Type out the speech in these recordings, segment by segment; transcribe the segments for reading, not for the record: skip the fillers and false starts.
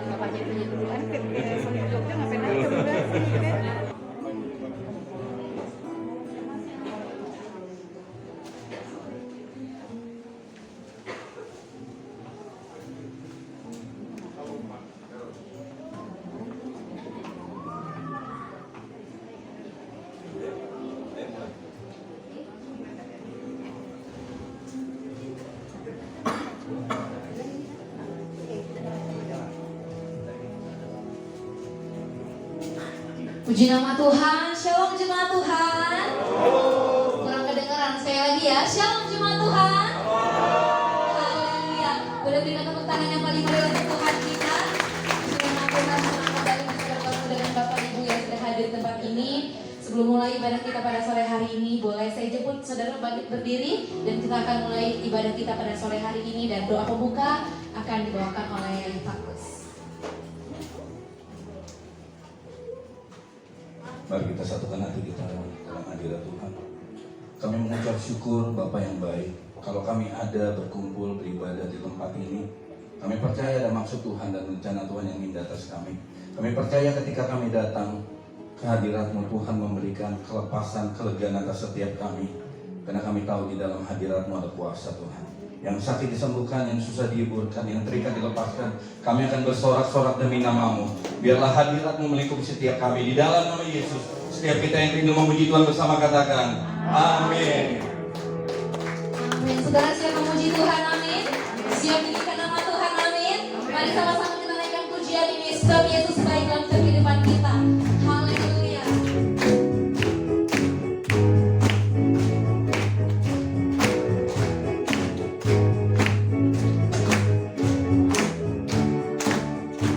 Bapaknya punya duluan ke Jogja ngapain aja udah sih kan. Puji nama Tuhan, shalom jemaat Tuhan. Kurang kedengeran, sekali lagi ya, shalom jemaat Tuhan. Haleluya. Boleh berikan tepuk tangan yang paling meriah untuk Tuhan kita. Puji nama Tuhan, senang kembali bisa bertemu dengan Bapak Ibu yang sudah hadir di tempat ini. Sebelum mulai ibadah kita pada sore hari ini, boleh saya jemput saudara bangkit berdiri dan kita akan mulai ibadah kita pada sore hari ini, dan doa pembuka akan dibawakan oleh Pak Gus. Mari kita satukan hati kita dalam hadirat Tuhan. Kami mengucap syukur Bapa yang baik. Kalau kami ada berkumpul beribadah di tempat ini, kami percaya ada maksud Tuhan dan rencana Tuhan yang indah atas kami. Kami percaya ketika kami datang ke hadirat-Mu, Tuhan memberikan kelepasan, kelegaan atas setiap kami. Karena kami tahu di dalam hadirat-Mu ada kuasa Tuhan. Yang sakit disembuhkan, yang susah dihiburkan, yang terikat dilepaskan. Kami akan bersorak-sorak demi nama-Mu. Biarlah hadirat-Mu melingkupi setiap kami. Di dalam nama Yesus, setiap kita yang rindu memuji Tuhan bersama katakan amin. Amin. Saudara siap memuji Tuhan, amin. Siap meninggikan nama Tuhan, amin. Mari sama-sama kita naikkan pujian ini. Sebab Yesus baik dalam kehidupan kita. Haleluya.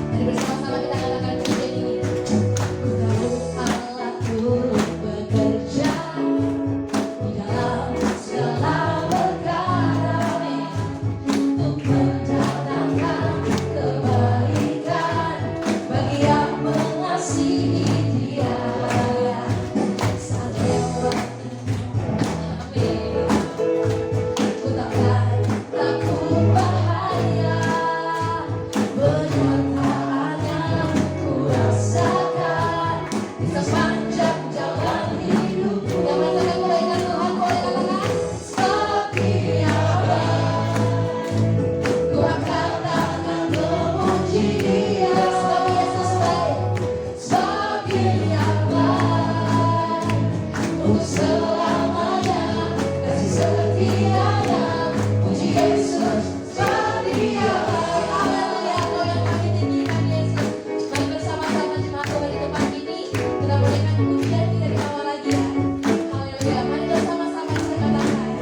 Mari bersama-sama kita katakan pujian ini. Ku tahu Allah turut bekerja di dalam segala perkara untuk mendatangkan kebaikan bagi yang mengasihi Dia. Saat lewat amin, ku takkan takut bahaya, penyertaannya ku rasakan di sepanjang jalan hidup. Yang merasakan kebaikan Tuhan boleh katakan setia baik. Ku angkat tangan memuji Dia. Sebab Yesus baik, sebab Dia baik. Untuk selamanya kasih setianya. Puji Yesus, sebab Dia baik. Haleluya. Kau yang kami tinggikan Yesus. Mari bersama-sama jemaat Tuhan di tempat ini kita bolehkan pujian kita di awal lagi ya. Haleluya. Mari bersama-sama kita katakan.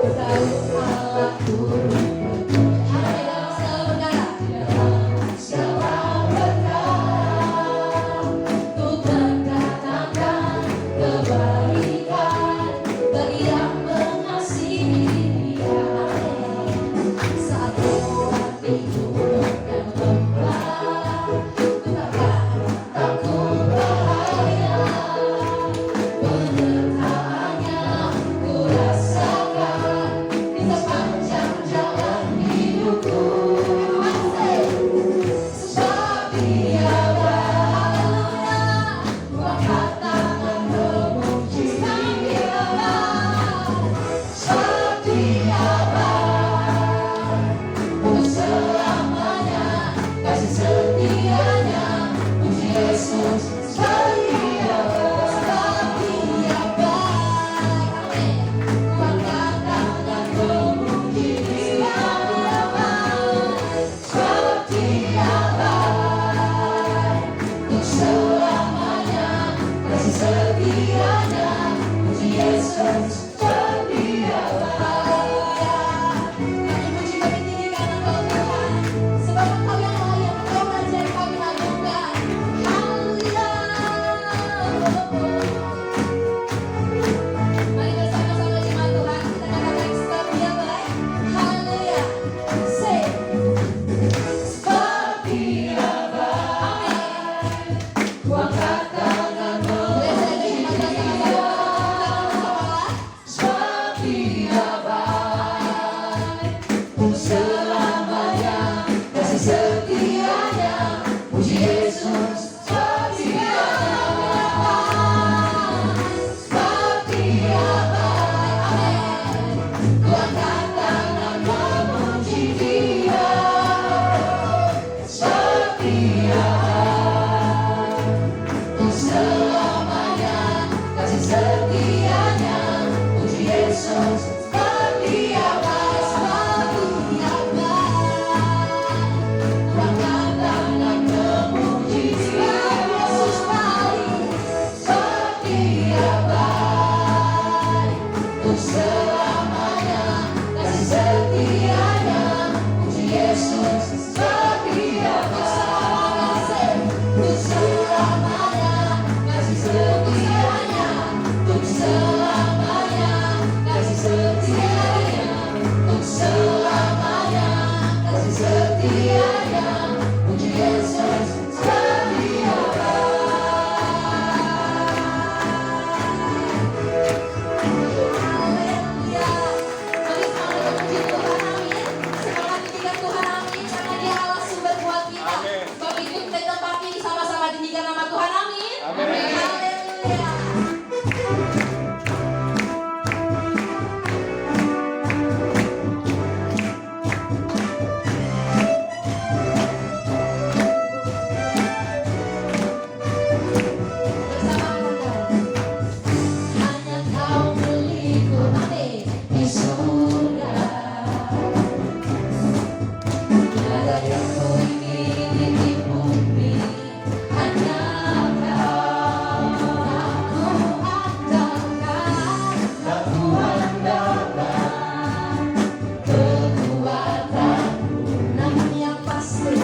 Ku tahu Allah turut bekerja dalam segala perkara untuk mendatangkan kebaikan bagi yang mengasihi Dia. Saat lewati gunung dan lembah, ku takkan takut bahaya, penyertaannya ku rasakan di sepanjang jalan hidupku. Sebab Dia baik. Ku angkat tangan memuji Dia. Sebab Dia baik. Untuk selamanya kasih setianya. Puji Yesus, sebab Dia baik. Sebab Dia baik. Amin. Ku angkat tangan memuji Dia. Sebab Dia baik. Untuk selamanya kasih setianya. Puji Yesus, sebab Dia baik. Kami puji kami tinggikan Engkau Tuhan, sebab Engkau yang layak, Engkau Raja yang kami agungkan. Haleluya. Mari bersama-sama jemaat Tuhan kita katakan sebab Dia baik. Haleluya. Say, sebab Dia baik. Ku angkat tangan memuji Dia. Sebab Dia baik. Untuk selamanya yang ku ingini di bumi hanya Kau. Tak ku andalkan kekuatanku, namun yang pasti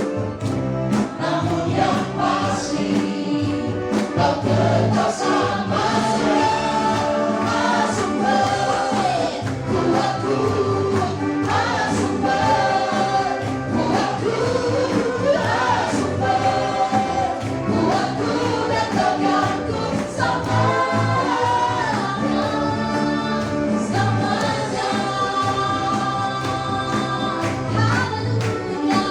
Kau tetap sama sumber kuatku, sumber kuatku, sumber kuatku dan tegakku selamanya. Haleluya.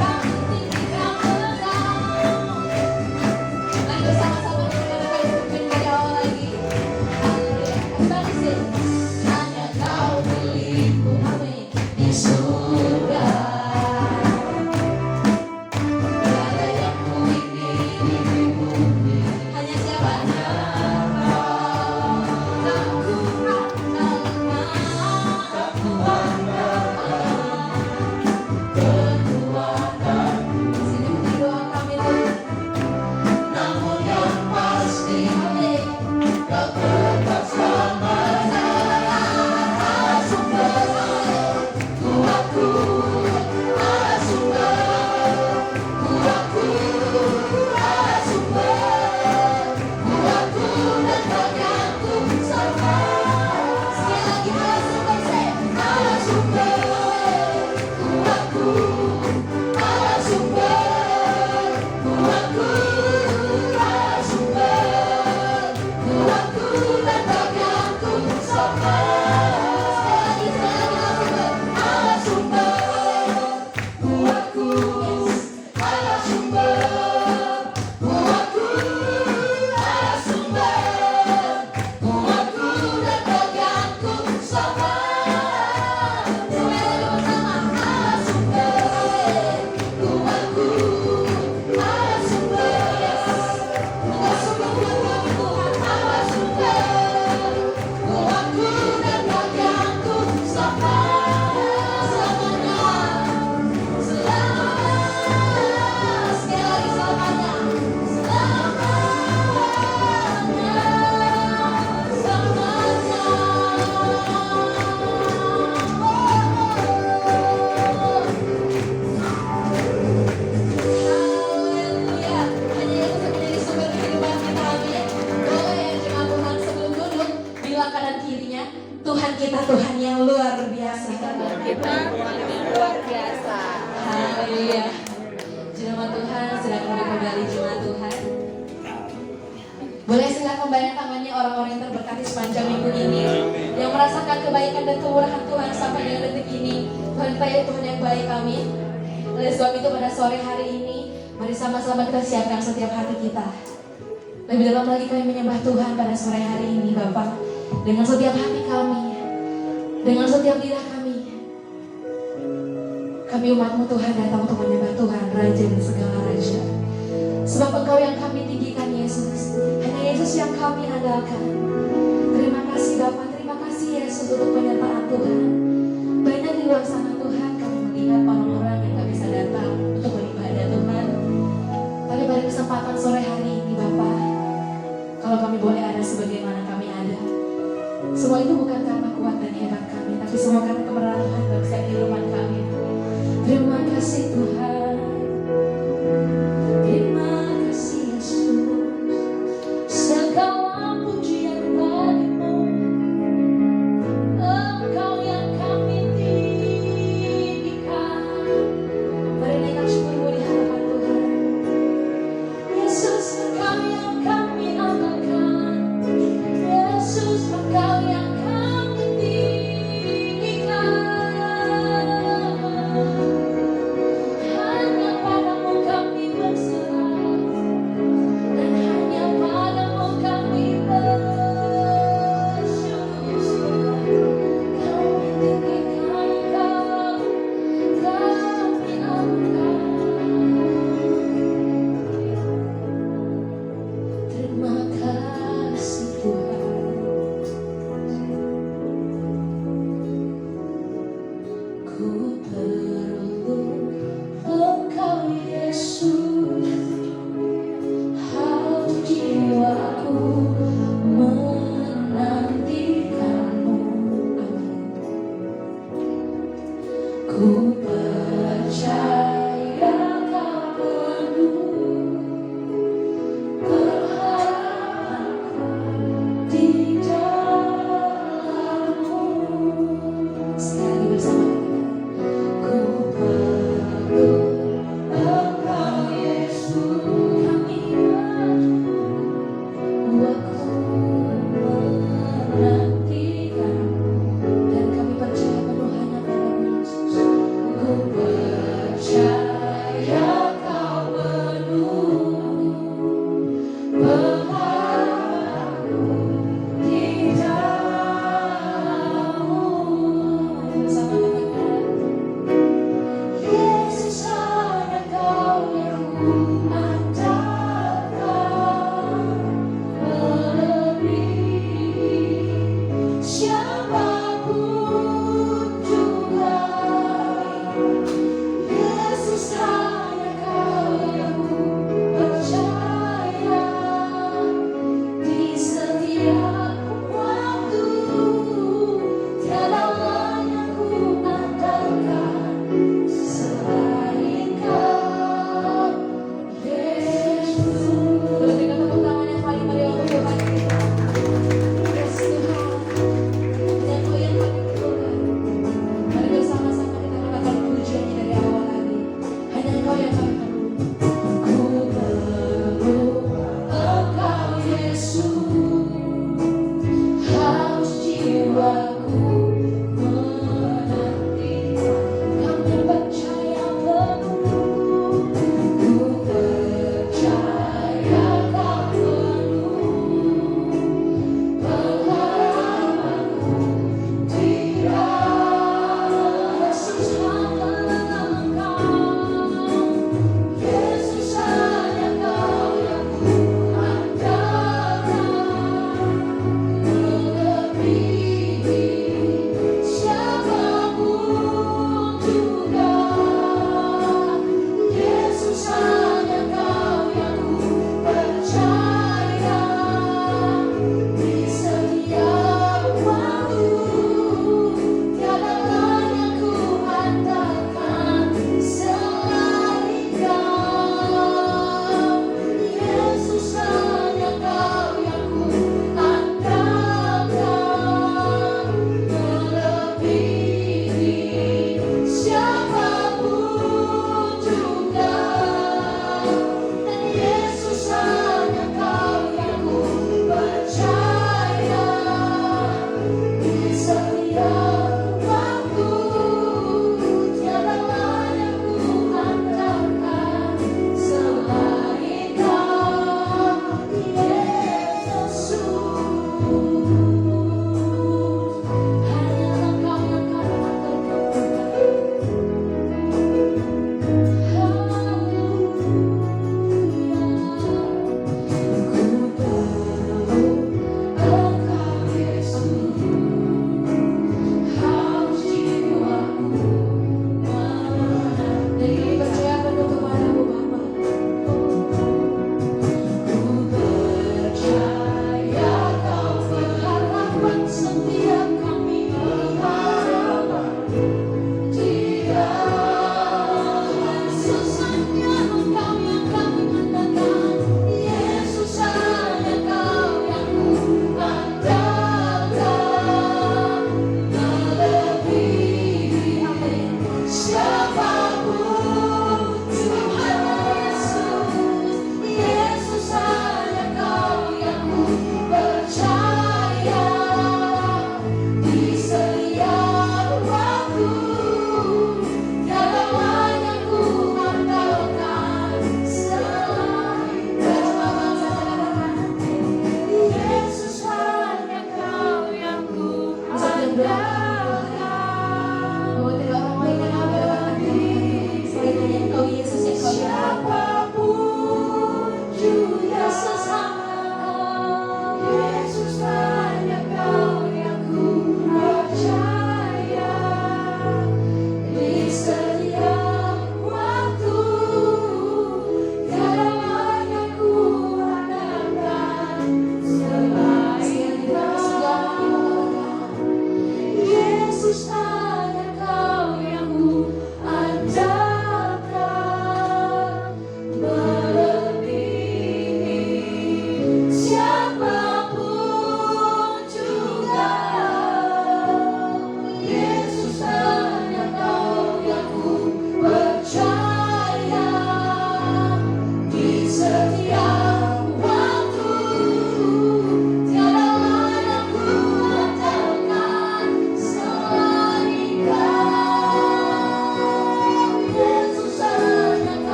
Kami tinggikan Engkau. Mari bersama-sama kita katakan dari awal lagi. Haleluya. Kembali sih. Hanya Kau milikku, amin, di surga. Tiada yang ku ingini di bumi, hanya siapa? Tak ku andalkan kekuatanku. Sini puji doa kami Tuhan. Namun yang pasti Kau tetap sama sumber kuatku, sumber kuatku, sumber kuatku dan tegakku sama. Sekali lagi sumber kuatku, sumber kuatku, sumber kuatku dan tegakku sama. Sekali lagi sumber kuatku, sumber kuatku, sumber kuatku dan tegakku sama. Sekali bersama sumber kuatku, sumber kuatku dan tegakku sama. Haleluya. Hanya Yesus yang menjadi sumber kehidupan kita, amin. Boleh ya jemaat Tuhan, sebelum duduk bilang kanan kirinya, Tuhan kita Tuhan yang luar biasa. Kita luar biasa. Haleluya. Jemaat Tuhan, silakan duduk kembali jemaat Tuhan. Boleh silakan bayangkan tangannya orang-orang yang terberkati sepanjang minggu ini, yang merasakan kebaikan dan kemurahan Tuhan sampai dengan detik ini. Tuhan kita ya Tuhan yang baik, amin. Oleh sebab itu pada sore hari ini, mari sama-sama kita siapkan setiap hati kita. Lebih dalam lagi kami menyembah Tuhan pada sore hari ini Bapak, dengan setiap hati kami, dengan setiap lidah kami. Kami umat-Mu Tuhan datang untuk menyembah Tuhan, Raja dan segala Raja. Sebab Engkau yang kami tinggikan Yesus, hanya Yesus yang kami andalkan. Terima kasih Bapak, terima kasih Yesus untuk penyertaan Tuhan. Banyak di luar sana Tuhan, kami melihat orang-orang yang gak bisa datang untuk beribadah Tuhan. Tapi pada kesempatan sore hari ini Bapak, kalau kami boleh ada sebagaimana kami ada, semua itu bukan karena kuat dan hebat kami, tapi semua karena kebenaran Tuhan dalam setiap kehidupan kami. Terima kasih Tuhan. Terima kasih Yesus. Segala pujian bagimu, Engkau yang kami tinggikan. Mari naikkan syukur di hadapan Tuhan. Yesus, Engkau yang kami andalkan. Yesus, Engkau yang kami tinggikan. Ku percaya kau penuh berharapku di dalam-Mu. Sekali bersama ku peluk Engkau Yesus, kami waktu menantikan dan kami percaya penuh hanya padamu Yesus. Ku percaya kau penuh berharapku di dalam-Mu.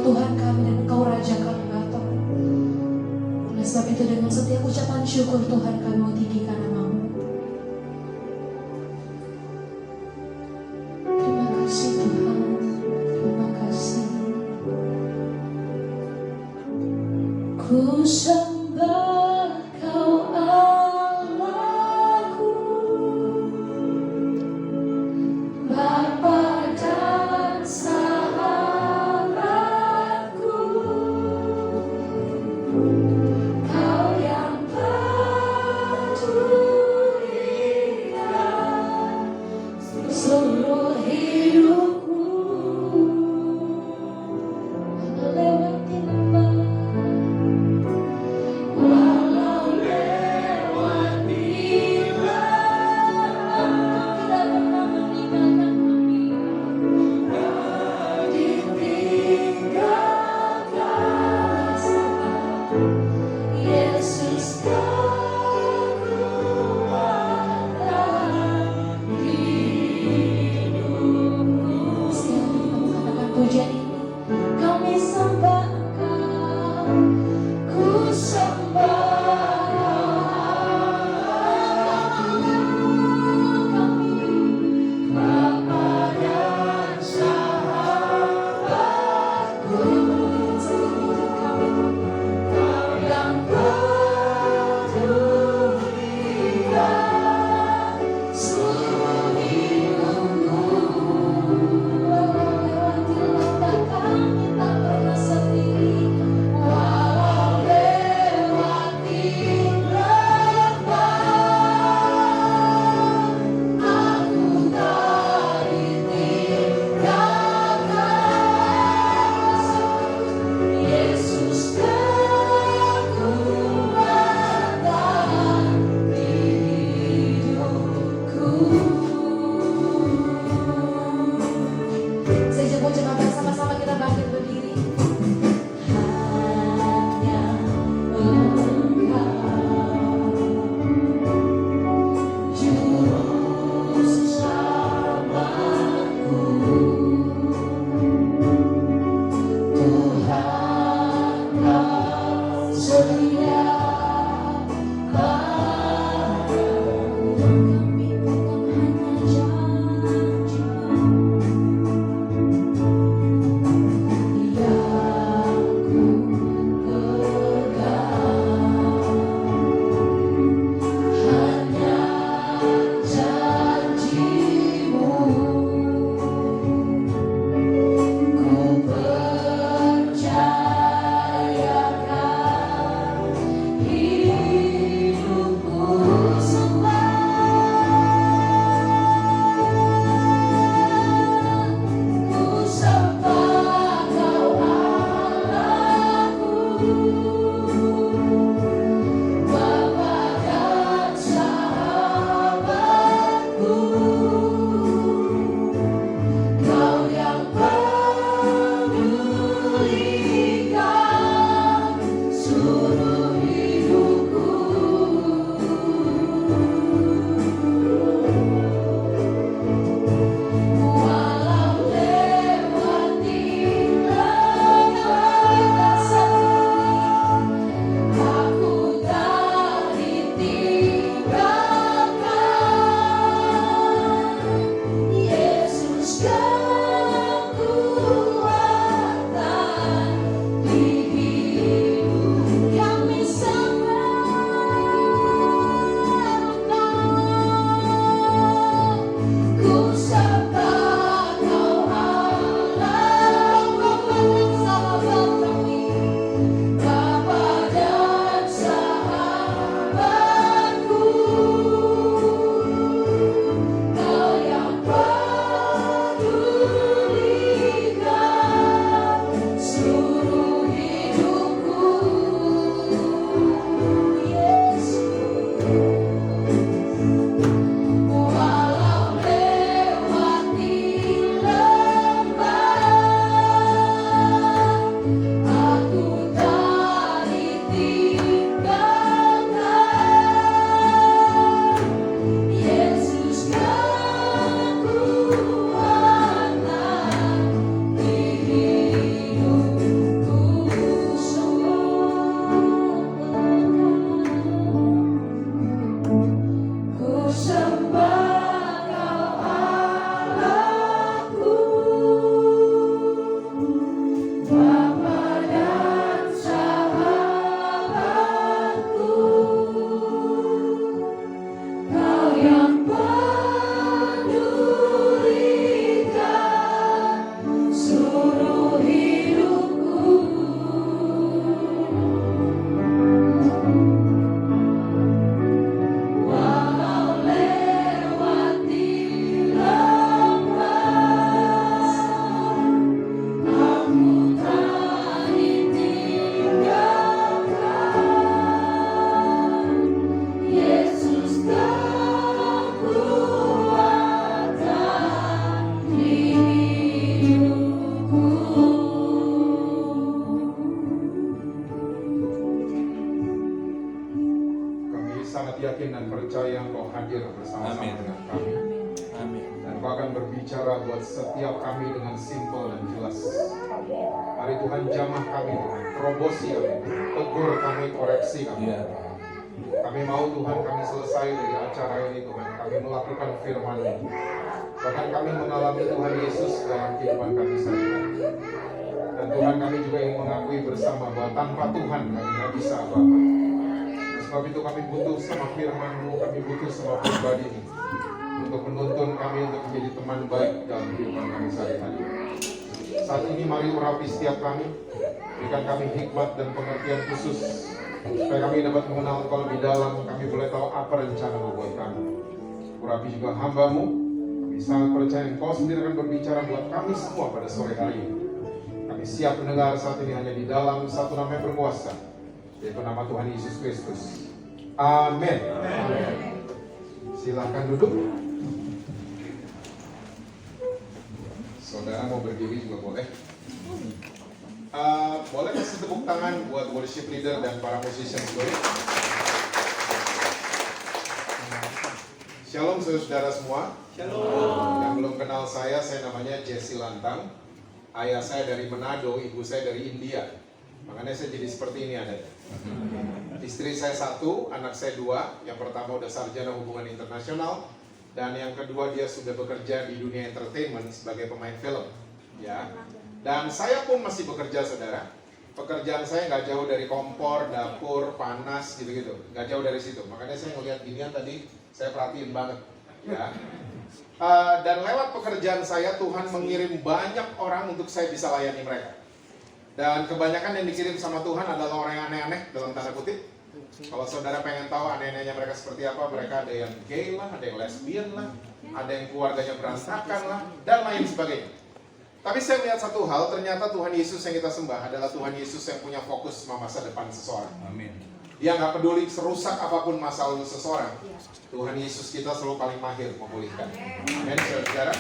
Tuhan kami dan Engkau Raja kami Bapa. Oleh sebab itu dengan setiap ucapan syukur Tuhan kami mau tinggikan nama-Mu. Terima kasih Tuhan, terima kasih. Ku sembah Kau Allahku, Bapa dan sahabatku. Kau yang pedulikan seluruh hidupku. Lewati lembah, walau lewati lautan, tidak pernah meninggalkan kami. Ditinggalkan Yesus kekuatan hidupku. Sekali lagi kamu katakan pujian ini. Kami sembah Engkau, ku sembah kami, Bapa dan sahabatku. Kau yang pedulikan seluruh hidupku. Walau lewati lautan kami tak pernah sendiri. Bapa dan sahabatku, Kau yang pedulikan seluruh hidupku. Walau lewati lembah, aku tak ditinggalkan. Yesus kekuatan hidupku. Kami sangat yakin dan percaya Engkau hadir bersama-sama Amin. dengan kami. Amin. Dan Engkau akan berbicara buat setiap kami dengan simpel dan jelas. Mari Tuhan jamah kami, Tuhan. Terobosi kami, tegur kami, koreksi kami. Iya. Kami mau Tuhan kami selesai dari acara ini Tuhan. Kami melakukan firman-Mu. Bahkan kami mengalami Tuhan Yesus dalam kehidupan kami sehari-hari. Dan Tuhan kami juga ingin mengakui bersama bahwa tanpa Tuhan kami tidak bisa apa-apa. Sebab itu kami butuh sama firman-Mu, kami butuh sama pribadi-Mu untuk menuntun kami untuk menjadi teman baik dalam kehidupan kami sehari-hari. Saat ini mari urapi setiap kami, berikan kami hikmat dan pengertian khusus supaya kami dapat mengenal Engkau lebih dalam, kami boleh tahu apa rencana-Mu buat kami. Urapi juga hamba-Mu, kami sangat percaya Engkau sendiri akan berbicara buat kami semua pada sore hari ini. Kami siap mendengar saat ini hanya di dalam satu nama yang berkuasa, yaitu nama Tuhan Yesus Kristus. Amin. Silahkan duduk. Saudara mau berdiri juga boleh. Boleh kasih tepuk tangan buat worship leader dan para musician boleh. Shalom saudara semua. Shalom. Yang belum kenal saya namanya Jesse Lantang. Ayah saya dari Manado, ibu saya dari India. Makanya saya jadi seperti ini adanya. Istri saya satu, anak saya dua. Yang pertama udah sarjana hubungan internasional, dan yang kedua dia sudah bekerja di dunia entertainment sebagai pemain film. Ya. Dan saya pun masih bekerja, saudara. Pekerjaan saya nggak jauh dari kompor, dapur, panas, gitu-gitu. Nggak jauh dari situ. Makanya saya ngeliat ginian tadi, saya perhatiin banget. Ya. Dan lewat pekerjaan saya, Tuhan mengirim banyak orang untuk saya bisa layani mereka. Dan kebanyakan yang dikirim sama Tuhan adalah orang yang aneh-aneh, dalam tanda kutip. Kalau saudara pengen tahu aneh-anehnya mereka seperti apa, mereka ada yang gay lah, ada yang lesbian lah, ada yang keluarganya berantakan lah, dan lain sebagainya. Tapi saya melihat satu hal, ternyata Tuhan Yesus yang kita sembah adalah Tuhan Yesus yang punya fokus sama masa depan seseorang. Amin. Dia nggak peduli serusak apapun masa lalu seseorang. Tuhan Yesus kita selalu paling mahir memulihkan. Amin, saudara.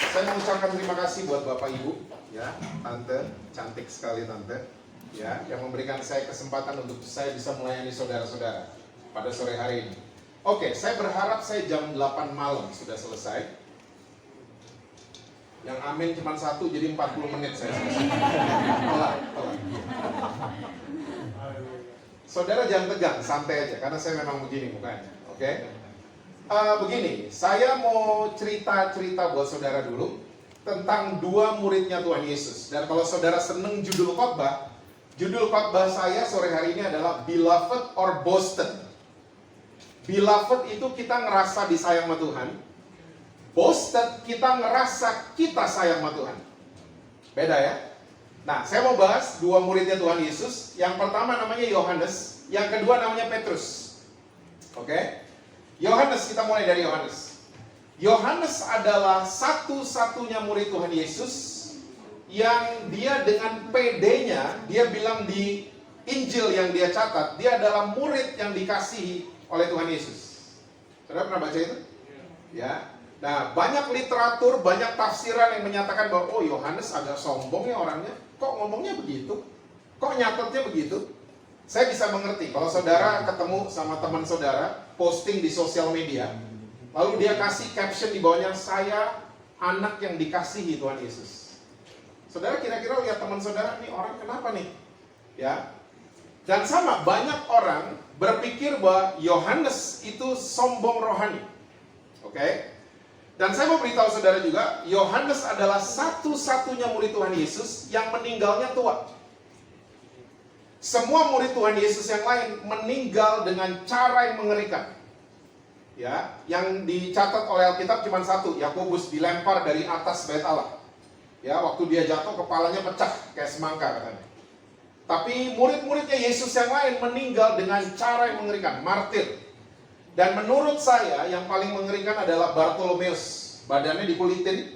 Saya mengucapkan terima kasih buat Bapak Ibu, ya, Tante, cantik sekali Tante, ya, yang memberikan saya kesempatan untuk saya bisa melayani saudara-saudara pada sore hari ini. Oke, saya berharap saya jam 8 malam sudah selesai. Yang amin cuma satu, jadi 40 menit saya selesai. Telat. Saudara jangan tegang, santai aja, karena saya memang begini mukanya, oke? Begini, saya mau cerita-cerita buat saudara dulu tentang dua muridnya Tuhan Yesus. Dan kalau saudara seneng judul khotbah saya sore hari ini adalah Beloved or Boasted. Beloved itu kita ngerasa disayang sama Tuhan. Boasted kita ngerasa kita sayang sama Tuhan. Beda ya? Nah, saya mau bahas dua muridnya Tuhan Yesus. Yang pertama namanya Yohanes, yang kedua namanya Petrus. Oke? Yohanes, kita mulai dari Yohanes. Yohanes adalah satu-satunya murid Tuhan Yesus yang dia dengan PD-nya, dia bilang di Injil yang dia catat, dia adalah murid yang dikasihi oleh Tuhan Yesus. Saudara pernah baca itu? Ya. Nah, banyak literatur, banyak tafsiran yang menyatakan bahwa oh, Yohanes agak sombong ya orangnya. Kok ngomongnya begitu? Kok nyatetnya begitu? Saya bisa mengerti kalau saudara ketemu sama teman saudara posting di sosial media, lalu dia kasih caption di bawahnya, saya anak yang dikasihi Tuhan Yesus. Saudara kira-kira lihat teman saudara, nih orang kenapa nih? Ya. Dan sama, banyak orang berpikir bahwa Yohanes itu sombong rohani. Oke? Dan saya mau beritahu saudara juga, Yohanes adalah satu-satunya murid Tuhan Yesus yang meninggalnya tua. Semua murid Tuhan Yesus yang lain meninggal dengan cara yang mengerikan. Ya, yang dicatat oleh Alkitab cuma satu, Yakobus dilempar dari atas bait Allah. Ya, waktu dia jatuh kepalanya pecah kayak semangka katanya. Tapi murid-muridnya Yesus yang lain meninggal dengan cara yang mengerikan, martir. Dan menurut saya yang paling mengerikan adalah Bartolomeus. Badannya dikulitin,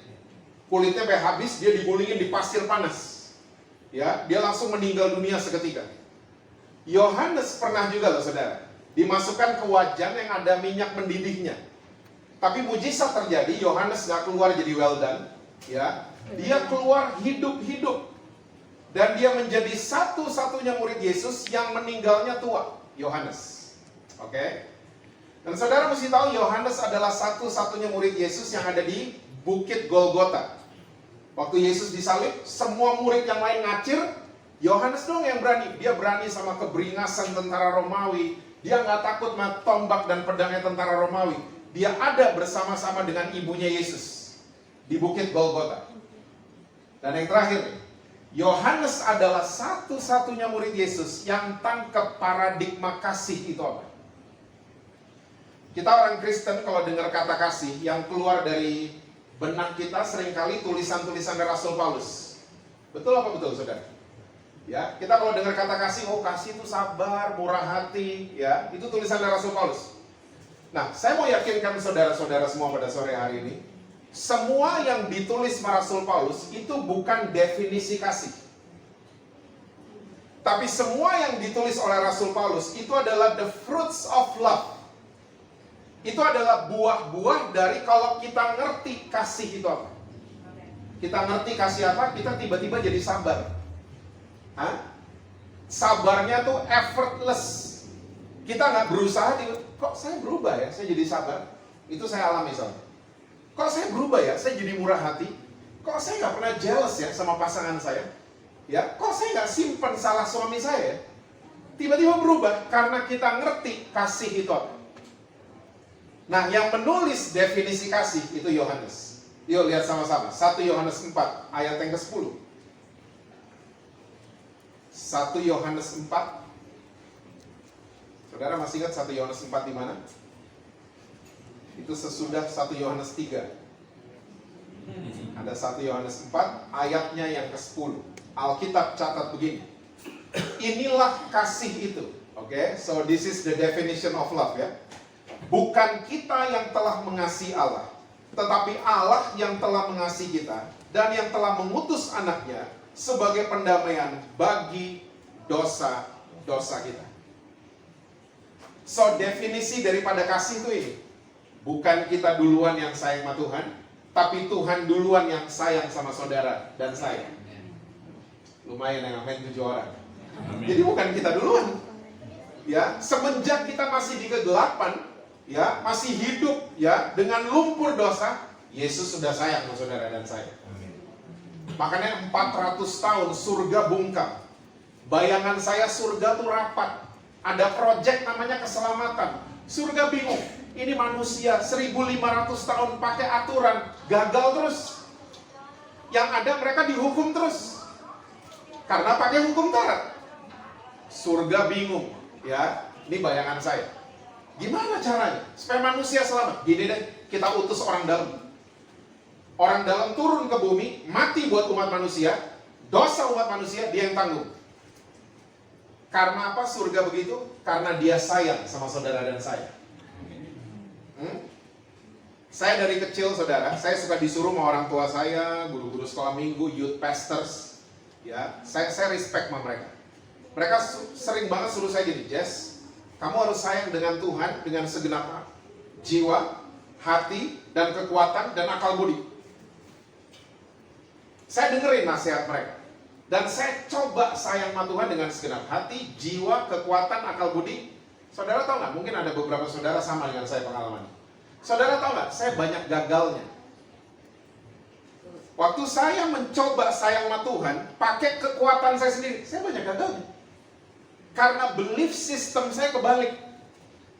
kulitnya sampai habis, dia digulingin di pasir panas. Ya, dia langsung meninggal dunia seketika. Yohanes pernah juga loh saudara, dimasukkan ke wajan yang ada minyak mendidihnya. Tapi mujizat terjadi, Yohanes gak keluar jadi well done. Ya, dia keluar hidup-hidup. Dan dia menjadi satu-satunya murid Yesus yang meninggalnya tua, Yohanes. Oke? Dan saudara mesti tahu Yohanes adalah satu-satunya murid Yesus yang ada di Bukit Golgota. Waktu Yesus disalib, semua murid yang lain ngacir, Yohanes dong yang berani. Dia berani sama keberingasan tentara Romawi. Dia nggak takut sama tombak dan pedangnya tentara Romawi. Dia ada bersama-sama dengan ibunya Yesus di Bukit Golgota. Dan yang terakhir, Yohanes adalah satu-satunya murid Yesus yang tangkap paradigma kasih itu apa? Kita orang Kristen kalau dengar kata kasih, yang keluar dari benak kita seringkali tulisan-tulisan dari Rasul Paulus. Betul apa betul saudara? Ya, kita kalau dengar kata kasih, oh kasih itu sabar, murah hati, ya, itu tulisan dari Rasul Paulus. Nah, saya mau yakinkan saudara-saudara semua pada sore hari ini, semua yang ditulis Rasul Paulus itu bukan definisi kasih. Tapi semua yang ditulis oleh Rasul Paulus itu adalah the fruits of love. Itu adalah buah-buah dari kalau kita ngerti kasih itu apa. Kita ngerti kasih apa, kita tiba-tiba jadi sabar. Hah? Sabarnya tuh effortless. Kita nggak berusaha, kok saya berubah ya, saya jadi sabar. Itu saya alami soalnya. Kok saya berubah ya, saya jadi murah hati. Kok saya nggak pernah jealous ya sama pasangan saya. Ya, kok saya nggak simpan salah suami saya. Tiba-tiba berubah karena kita ngerti kasih itu apa. Nah, yang menulis definisi kasih itu Yohanes. Yuk lihat sama-sama. 1 Yohanes 4 ayat yang ke-10. 1 Yohanes 4. Saudara masih ingat 1 Yohanes 4 di mana? Itu sesudah 1 Yohanes 3. Ada 1 Yohanes 4 ayatnya yang ke-10. Alkitab catat begini. Inilah kasih itu. Oke, so this is the definition of love ya. Bukan kita yang telah mengasihi Allah, tetapi Allah yang telah mengasihi kita dan yang telah mengutus anaknya sebagai pendamaian bagi dosa-dosa kita. So, definisi daripada kasih itu ini. Bukan kita duluan yang sayang sama Tuhan, tapi Tuhan duluan yang sayang sama saudara dan saya. Lumayan yang amin 7 orang. Jadi bukan kita duluan. Ya, semenjak kita masih di kegelapan, ya, masih hidup ya dengan lumpur dosa, Yesus sudah sayang sama saudara dan saya. Makanya 400 tahun surga bungkam. Bayangan saya surga tuh rapat. Ada proyek namanya keselamatan. Surga bingung. Ini manusia 1500 tahun pakai aturan, gagal terus. Yang ada mereka dihukum terus. Karena pakai hukum Taurat. Surga bingung, ya. Ini bayangan saya. Gimana caranya supaya manusia selamat? Gini deh, kita utus orang dalam. Orang dalam turun ke bumi, mati buat umat manusia. Dosa umat manusia, dia yang tanggung. Karena apa surga begitu? Karena dia sayang sama saudara dan saya. Saya dari kecil saudara, saya suka disuruh sama orang tua saya, guru-guru sekolah minggu, youth pastors. Ya, saya respect sama mereka. Mereka sering banget suruh saya gini, Jess, kamu harus sayang dengan Tuhan dengan segenap jiwa, hati, dan kekuatan, dan akal budi. Saya dengerin nasihat mereka. Dan saya coba sayang sama Tuhan dengan segenap hati, jiwa, kekuatan, akal budi. Saudara tahu nggak? Mungkin ada beberapa saudara sama dengan saya pengalamannya. Saudara tahu nggak? Saya banyak gagalnya. Waktu saya mencoba sayang sama Tuhan, pakai kekuatan saya sendiri, saya banyak gagalnya. Karena belief system saya kebalik.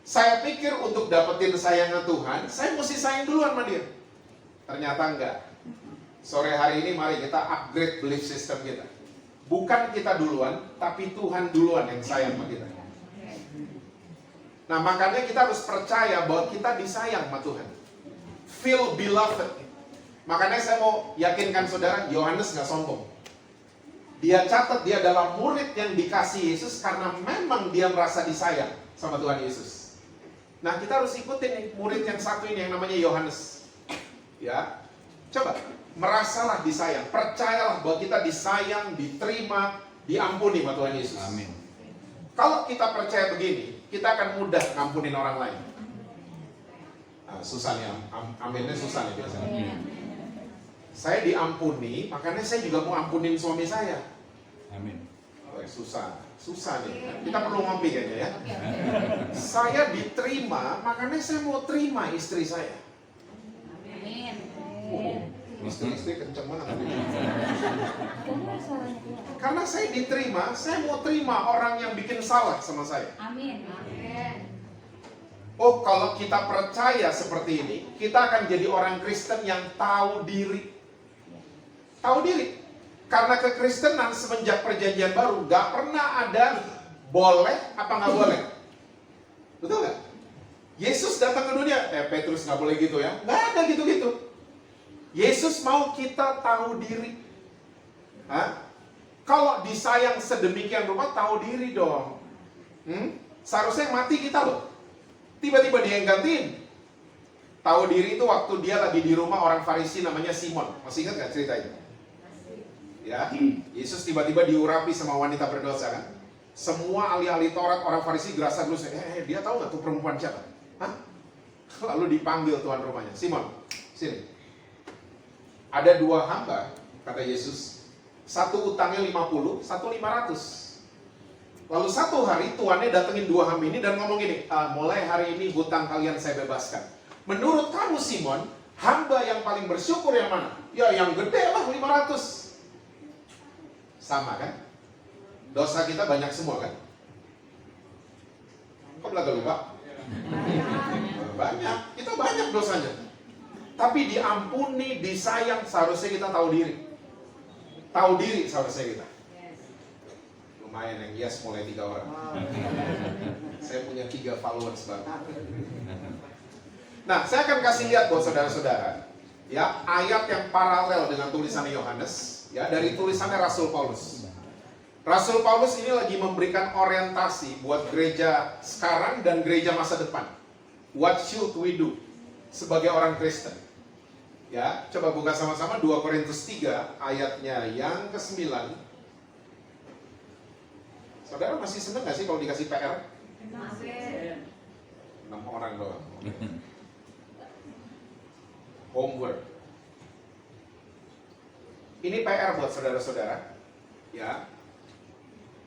Saya pikir untuk dapetin sayangnya Tuhan, saya mesti sayang duluan sama dia. Ternyata enggak. Sore hari ini mari kita upgrade belief system kita. Bukan kita duluan, tapi Tuhan duluan yang sayang sama kita. Nah, makanya kita harus percaya bahwa kita disayang sama Tuhan. Feel beloved. Makanya saya mau yakinkan saudara, Yohanes nggak sombong. Dia catat dia adalah murid yang dikasih Yesus karena memang dia merasa disayang sama Tuhan Yesus. Nah, kita harus ikutin nih murid yang satu ini yang namanya Yohanes. Ya, coba merasalah disayang, percayalah bahwa kita disayang, diterima, diampuni sama Tuhan Yesus. Amin. Kalau kita percaya begini, kita akan mudah ngampunin orang lain. Nah, susah nih, aminnya susah nih biasanya. Saya diampuni, makanya saya juga mau ampunin suami saya. Amin. Oh, susah nih. Kita perlu ngopi kayaknya ya. Saya diterima, makanya saya mau terima istri saya. Istri kenceng banget. Karena saya diterima, saya mau terima orang yang bikin salah sama saya. Amin. Oh, kalau kita percaya seperti ini, kita akan jadi orang Kristen yang tahu diri. Tahu diri. Karena kekristenan semenjak perjanjian baru gak pernah ada boleh apa gak boleh. Betul gak? Yesus datang ke dunia, Petrus gak boleh gitu ya. Gak ada gitu-gitu. Yesus mau kita tahu diri. Hah? Kalau disayang sedemikian rupa, tahu diri dong. Seharusnya yang mati kita loh. Tiba-tiba dia yang gantiin. Tahu diri itu waktu dia lagi di rumah orang Farisi namanya Simon. Masih ingat gak cerita itu? Ya, Yesus tiba-tiba diurapi sama wanita berdosa kan. Semua ahli-ahli Taurat orang Farisi gerasa dulu. Dia tahu gak tuh perempuan siapa? Hah? Lalu dipanggil tuan rumahnya, Simon, sini. Ada 2 hamba, kata Yesus. Satu utangnya 50, satu 500. Lalu satu hari tuannya datengin 2 hamba ini dan ngomong gini, mulai hari ini hutang kalian saya bebaskan. Menurut kamu Simon, hamba yang paling bersyukur yang mana? Ya yang gede lah 500. Sama kan? Dosa kita banyak semua kan? Kok belaga lupa? Banyak, kita banyak dosanya. Tapi diampuni, disayang, seharusnya kita tahu diri. Tahu diri seharusnya kita. Lumayan yang yes mulai 3 orang. Saya punya 3 followers baru. Nah, saya akan kasih lihat buat saudara-saudara, ya, ayat yang paralel dengan tulisan Yohanes, ya, dari tulisannya Rasul Paulus. Rasul Paulus ini lagi memberikan orientasi buat gereja sekarang dan gereja masa depan. What should we do sebagai orang Kristen? Ya, coba buka sama-sama 2 Korintus 3 ayatnya yang ke-9. Saudara masih seneng gak sih kalau dikasih PR? 6 orang doang. Homework. Ini PR buat saudara-saudara. Ya.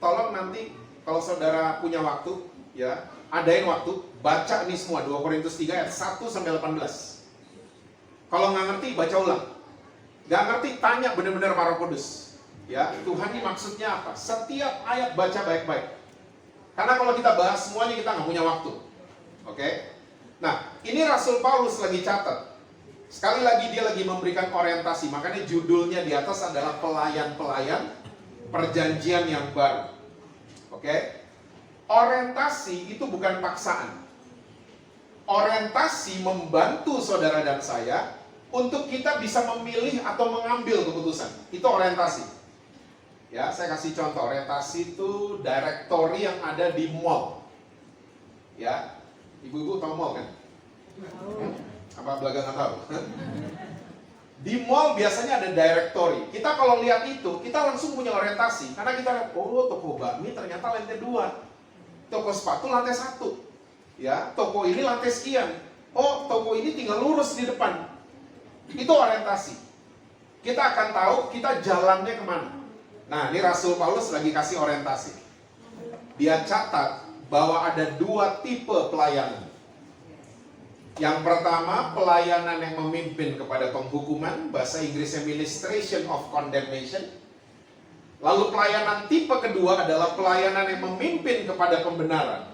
Tolong nanti kalau saudara punya waktu, ya, adain waktu, baca ini semua 2 Korintus 3 ayat 1 sampai 18. Kalau nggak ngerti, baca ulang. Nggak ngerti, tanya benar-benar Roh Kudus. Ya, Tuhan ini maksudnya apa? Setiap ayat baca baik-baik. Karena kalau kita bahas semuanya kita nggak punya waktu. Oke? Nah, ini Rasul Paulus lagi catat. Sekali lagi dia lagi memberikan orientasi. Makanya judulnya di atas adalah pelayan-pelayan perjanjian yang baru. Oke? Orientasi itu bukan paksaan. Orientasi membantu saudara dan saya untuk kita bisa memilih atau mengambil keputusan. Itu orientasi. Ya, saya kasih contoh. Orientasi itu directory yang ada di mall. Ya, ibu-ibu tahu mall kan? Apa belaga nggak tahu? Di mall biasanya ada directory. Kita kalau lihat itu, kita langsung punya orientasi. Karena kita lihat, oh toko bakmi ternyata lantai 2. Toko sepatu lantai 1. Ya, toko ini lantai sekian. Oh, toko ini tinggal lurus di depan. Itu orientasi. Kita akan tahu kita jalannya kemana. Nah, ini Rasul Paulus lagi kasih orientasi. Dia catat bahwa ada 2 tipe pelayanan. Yang pertama, pelayanan yang memimpin kepada penghukuman, bahasa Inggrisnya ministration of condemnation. Lalu pelayanan tipe kedua adalah pelayanan yang memimpin kepada pembenaran.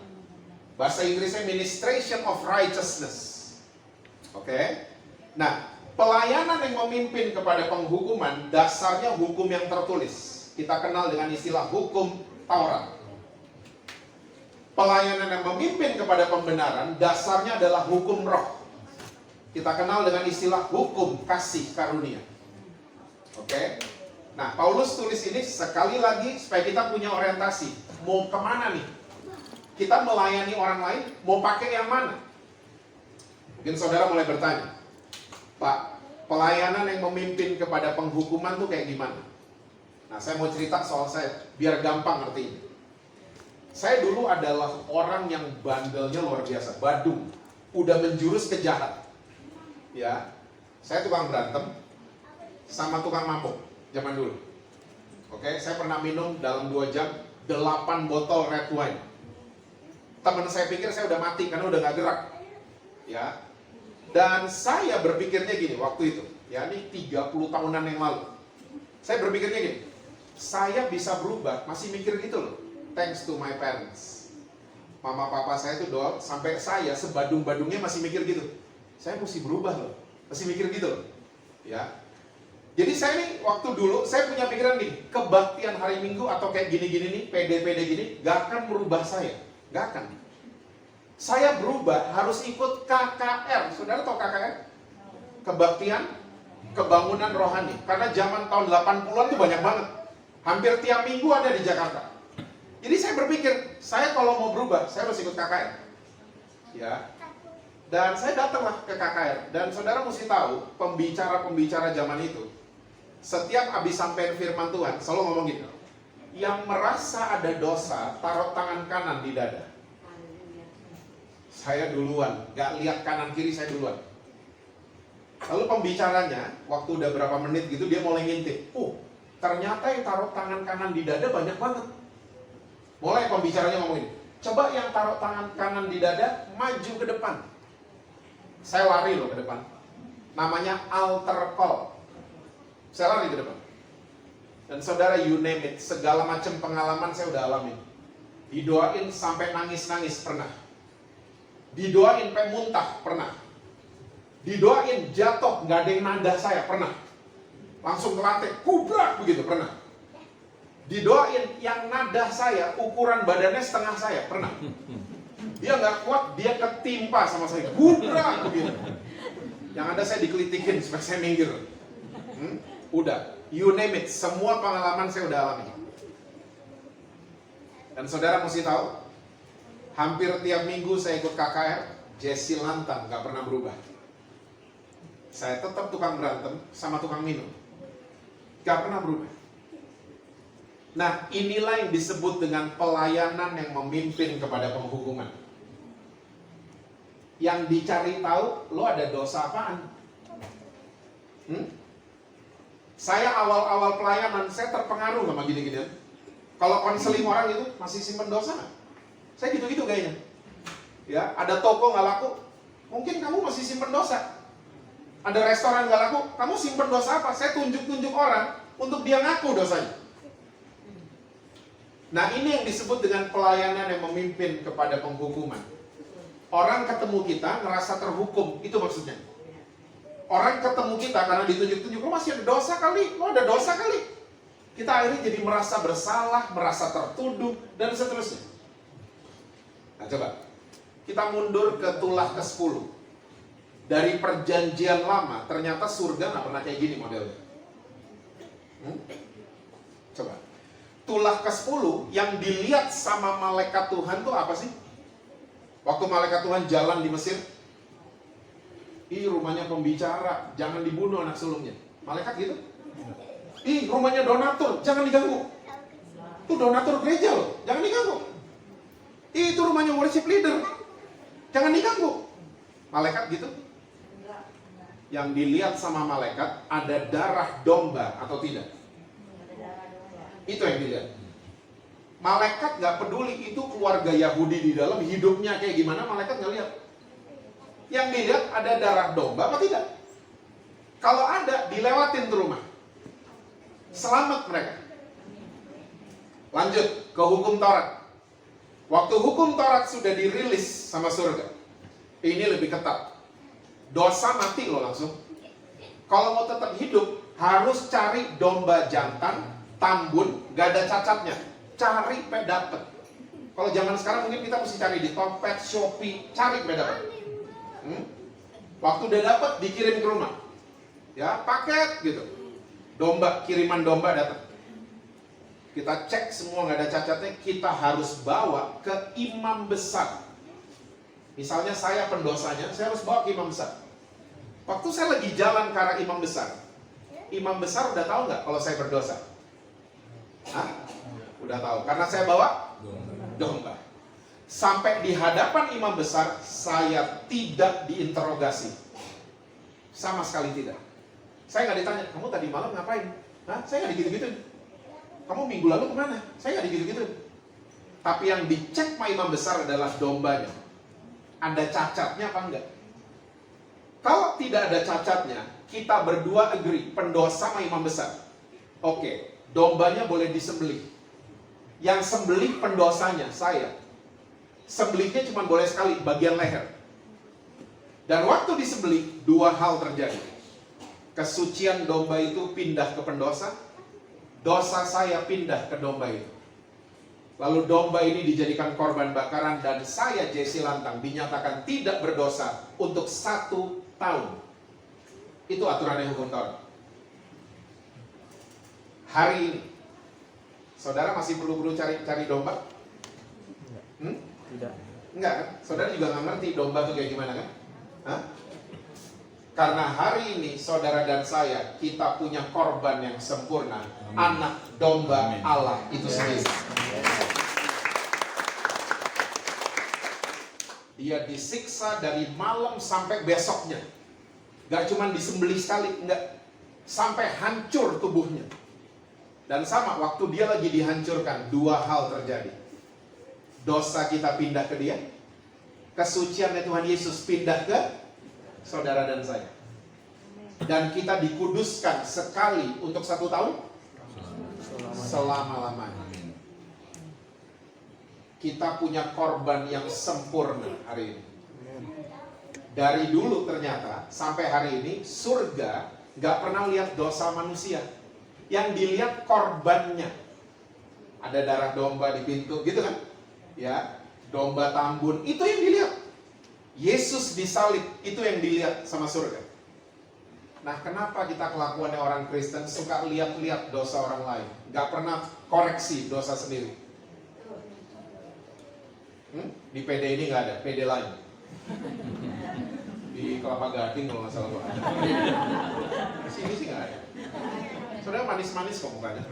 Bahasa Inggrisnya ministration of righteousness. Oke? Nah, Pelayanan yang memimpin kepada penghukuman dasarnya hukum yang tertulis. Kita kenal dengan istilah hukum Taurat. Pelayanan yang memimpin kepada pembenaran dasarnya adalah hukum roh. Kita kenal dengan istilah hukum kasih karunia. Oke? Nah, Paulus tulis ini sekali lagi supaya kita punya orientasi. Mau kemana nih? Kita melayani orang lain, mau pakai yang mana? Mungkin saudara mulai bertanya, Pak, pelayanan yang memimpin kepada penghukuman tuh kayak gimana? Nah, saya mau cerita soal saya, biar gampang ngertinya. Saya dulu adalah orang yang bandelnya luar biasa, badung, udah menjurus ke jahat. Ya, saya tukang berantem sama tukang mabuk zaman dulu. Oke, saya pernah minum dalam 2 jam 8 botol red wine. Teman saya pikir saya udah mati karena udah gak gerak. Ya, dan saya berpikirnya gini waktu itu, ya ini 30 tahunan yang lalu. Saya berpikirnya gini, saya bisa berubah, masih mikir gitu loh. Thanks to my parents. Mama papa saya itu doa, sampai saya sebadung-badungnya masih mikir gitu. Saya mesti berubah loh, masih mikir gitu loh. Ya. Jadi saya nih, waktu dulu, saya punya pikiran gini, kebaktian hari Minggu atau kayak gini-gini nih, pede-pede gini, gak akan merubah saya. Gak akan. Saya berubah harus ikut KKR. Saudara tahu KKR? Kebaktian Kebangunan Rohani. Karena zaman tahun 80-an itu banyak banget. Hampir tiap minggu ada di Jakarta. Jadi saya berpikir, saya kalau mau berubah, saya harus ikut KKR. Ya. Dan saya datanglah ke KKR. Dan saudara mesti tahu, pembicara-pembicara zaman itu, setiap habis sampai firman Tuhan, selalu ngomong gini, yang merasa ada dosa, taruh tangan kanan di dada. Saya duluan, gak lihat kanan kiri, saya duluan. Lalu pembicaranya, waktu udah berapa menit gitu, dia mulai ngintip. Ternyata yang taruh tangan kanan di dada banyak banget. Mulai pembicaranya ngomong ini, coba yang taruh tangan kanan di dada, maju ke depan. Saya lari loh ke depan. Namanya altar call. Saya lari ke depan. Dan saudara, you name it, segala macam pengalaman saya udah alami. Didoain sampai nangis-nangis pernah. Didoain sampai muntah pernah. Didoain jatuh nggak ada yang nada saya pernah. Langsung ke lantai, kubrak begitu pernah. Didoain yang nada saya ukuran badannya setengah saya pernah. Dia nggak kuat, dia ketimpa sama saya, kubrak begitu. Yang ada saya dikelitikin supaya saya minggir. Udah, you name it, semua pengalaman saya udah alami. Dan saudara mesti tahu, hampir tiap minggu saya ikut KKR, Jesse lantang, gak pernah berubah. Saya tetap tukang berantem sama tukang minum. Gak pernah berubah. Nah, inilah yang disebut dengan pelayanan yang memimpin kepada penghukuman. Yang dicari tahu, lo ada dosa apaan? Saya awal-awal pelayanan, saya terpengaruh sama gini-gini. Kalau konseling orang itu, masih simpen dosa gak? Saya gitu-gitu kayaknya. Ya, ada toko nggak laku, mungkin kamu masih simpen dosa. Ada restoran nggak laku, kamu simpen dosa apa? Saya tunjuk-tunjuk orang untuk dia ngaku dosanya. Nah, ini yang disebut dengan pelayanan yang memimpin kepada penghukuman. Orang ketemu kita ngerasa terhukum, itu maksudnya. Orang ketemu kita karena ditunjuk-tunjuk, lo masih ada dosa kali, lo ada dosa kali. Kita akhirnya jadi merasa bersalah, merasa tertuduh, dan seterusnya. Nah coba, kita mundur ke tulah ke-10. Dari perjanjian lama, ternyata surga gak pernah kayak gini modelnya. Coba, tulah ke-10 yang dilihat sama malaikat Tuhan tuh apa sih? Waktu malaikat Tuhan jalan di Mesir, rumahnya pembicara, jangan dibunuh anak sulungnya. Malaikat gitu? Rumahnya donatur, jangan diganggu. Itu donatur gereja loh, jangan diganggu. Itu rumahnya worship leader, jangan diganggu. Malaikat gitu? Yang dilihat sama malaikat ada darah domba atau tidak? Itu yang dilihat. Malaikat gak peduli itu keluarga Yahudi di dalam hidupnya kayak gimana, malaikat gak lihat. Yang dilihat ada darah domba apa tidak? Kalau ada, dilewatin tuh rumah. Selamat mereka. Lanjut ke hukum Taurat. Waktu hukum Taurat sudah dirilis sama surga, ini lebih ketat. Dosa mati loh langsung. Kalau mau tetap hidup, harus cari domba jantan, tambun, gak ada cacatnya. Cari sampai dapet. Kalau zaman sekarang mungkin kita mesti cari di Tokped, Shopee, cari sampai dapet. Waktu udah dapet, dikirim ke rumah. Ya, paket gitu. Domba, kiriman domba datang. Kita cek semua nggak ada cacatnya, kita harus bawa ke imam besar. Misalnya saya pendosanya, saya harus bawa ke imam besar. Waktu saya lagi jalan ke arah imam besar udah tahu nggak kalau saya berdosa? Hah? Udah tahu, karena saya bawa domba. Sampai di hadapan imam besar, saya tidak diinterogasi. Sama sekali tidak. Saya nggak ditanya, kamu tadi malam ngapain? Hah? Saya nggak digitu-gituin. Kamu minggu lalu kemana? Saya nggak digitu-gituin. Tapi yang dicek sama imam besar adalah dombanya. Ada cacatnya apa enggak? Kalau tidak ada cacatnya, kita berdua agree, pendosa sama imam besar. Oke, dombanya boleh disembelih. Yang sembelih pendosanya, saya. Sembelihnya cuma boleh sekali, bagian leher. Dan waktu disembelih, dua hal terjadi. Kesucian domba itu pindah ke pendosa, dosa saya pindah ke domba itu. Lalu domba ini dijadikan korban bakaran dan saya, Jesse Lantang, dinyatakan tidak berdosa untuk 1 tahun. Itu aturannya hukum Taurat. Hari ini, saudara masih perlu cari domba? Tidak. Enggak kan? Saudara juga nggak ngerti domba itu kayak gimana kan? Hah? Karena hari ini saudara dan saya, kita punya korban yang sempurna. Anak domba Allah itu sendiri. Dia disiksa dari malam sampai besoknya. Gak cuma disembelih sekali, enggak. Sampai hancur tubuhnya. Dan sama, waktu dia lagi dihancurkan, dua hal terjadi. Dosa kita pindah ke dia. Kesuciannya Tuhan Yesus pindah ke saudara dan saya. Dan kita dikuduskan sekali untuk 1 tahun selama-lamanya. Kita punya korban yang sempurna hari ini. Dari dulu ternyata sampai hari ini surga gak pernah lihat dosa manusia. Yang dilihat korbannya. Ada darah domba di pintu gitu kan? Ya, domba tambun, itu yang dilihat. Yesus disalib, itu yang dilihat sama surga. Nah, kenapa kita kelakuannya orang Kristen suka lihat-lihat dosa orang lain, gak pernah koreksi dosa sendiri? Di PD ini gak ada, PD lain. Di Kelapa Gading kalau nggak salah. Di sini sih gak ada. Saudara manis-manis kok mukanya.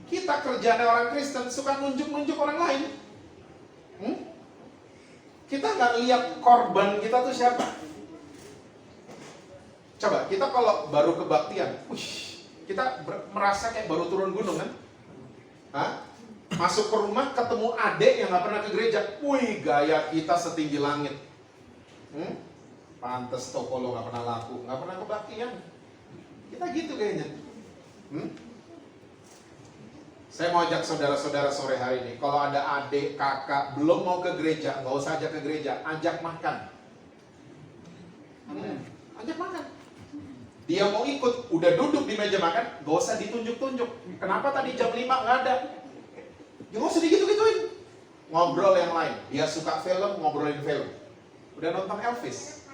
Kita kerjanya orang Kristen suka nunjuk-nunjuk orang lain. Kita nggak lihat korban kita tuh siapa. Coba kita kalau baru kebaktian, kita merasa kayak baru turun gunung kan? Hah? Masuk ke rumah ketemu adik yang nggak pernah ke gereja, wih gaya kita setinggi langit. Pantes toko lo nggak pernah laku, nggak pernah kebaktian. Kita gitu kayaknya. Saya mau ajak saudara-saudara sore hari ini, kalau ada adik, kakak, belum mau ke gereja, nggak usah ajak ke gereja, ajak makan. Ajak makan. Dia mau ikut, udah duduk di meja makan, nggak usah ditunjuk-tunjuk. Kenapa tadi jam 5 nggak ada? Ya nggak usah digitu-gituin. Ngobrol yang lain. Dia suka film, ngobrolin film. Udah nonton Elvis?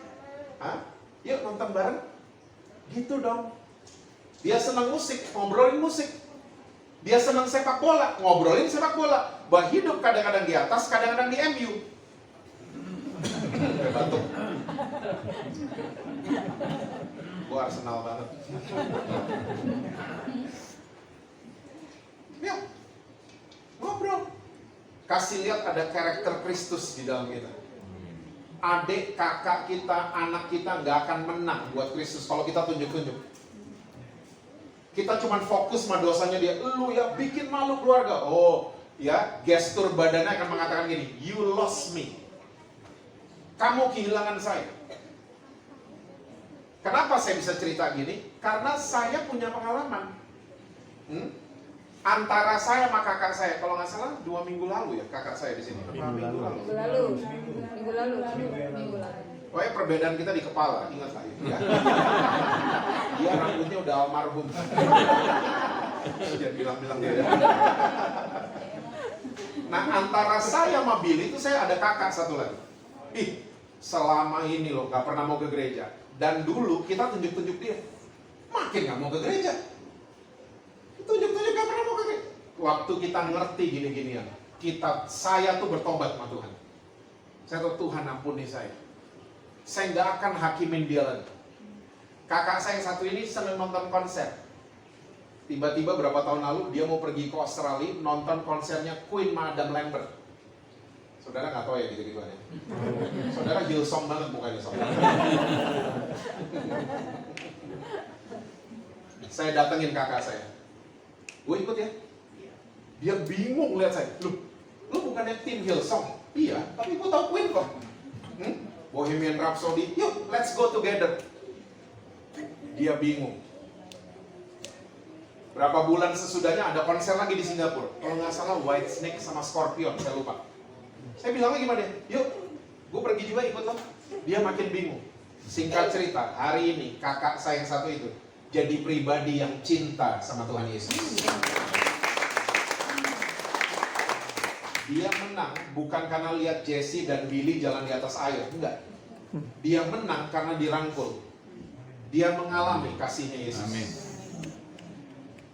Hah? Yuk nonton bareng. Gitu dong. Dia senang musik, ngobrolin musik. Dia senang sepak bola, ngobrolin sepak bola. Bahwa hidup kadang-kadang di atas, kadang-kadang di MU. Batuk. Gue Arsenal banget. Ya, ngobrol. Kasih lihat ada karakter Kristus di dalam kita. Adik, kakak kita, anak kita gak akan menang buat Kristus kalau kita tunjuk-tunjuk. Kita cuma fokus sama dosanya dia. Lu ya bikin malu keluarga. Oh ya, gestur badannya akan mengatakan gini, you lost me. Kamu kehilangan saya. Kenapa saya bisa cerita gini? Karena saya punya pengalaman. Antara saya sama kakak saya, kalau nggak salah 2 minggu lalu ya kakak saya di sini. Minggu lalu. Minggu lalu. Pokoknya perbedaan kita di kepala, ingat lah itu ya. Dia rambutnya udah almarhum. Jangan bilang-bilang dia. Nah, antara saya sama Billy itu saya ada kakak satu lagi. Ih, selama ini loh gak pernah mau ke gereja. Dan dulu kita tunjuk-tunjuk dia, makin gak mau ke gereja. Tunjuk-tunjuk gak pernah mau ke gereja. Waktu kita ngerti gini-ginian, saya tuh bertobat sama Tuhan. Saya tuh, Tuhan ampuni saya. Saya gak akan hakimin dia lagi. Kakak saya satu ini senang nonton konser. Tiba-tiba berapa tahun lalu dia mau pergi ke Australia nonton konsernya Queen sama Adam Lambert. Saudara nggak tahu ya gitu-gituan ya. Saudara Hillsong banget mukanya saudara. Saya datengin kakak saya. Gue ikut ya. Dia bingung lihat saya. Lu bukannya tim Hillsong? Iya, tapi gue tahu Queen kok. Bohemian Rhapsody, yuk let's go together. Dia bingung. Berapa bulan sesudahnya ada konser lagi di Singapura. Kalau nggak salah Whitesnake sama Scorpion, saya lupa. Saya bilangnya gimana? Yuk, gue pergi juga ikut lo. Dia makin bingung. Singkat cerita, hari ini kakak saya yang satu itu jadi pribadi yang cinta sama Tuhan Yesus. Dia menang bukan karena lihat Jesse dan Billy jalan di atas air, enggak. Dia menang karena dirangkul. Dia mengalami kasihnya Yesus. Amin.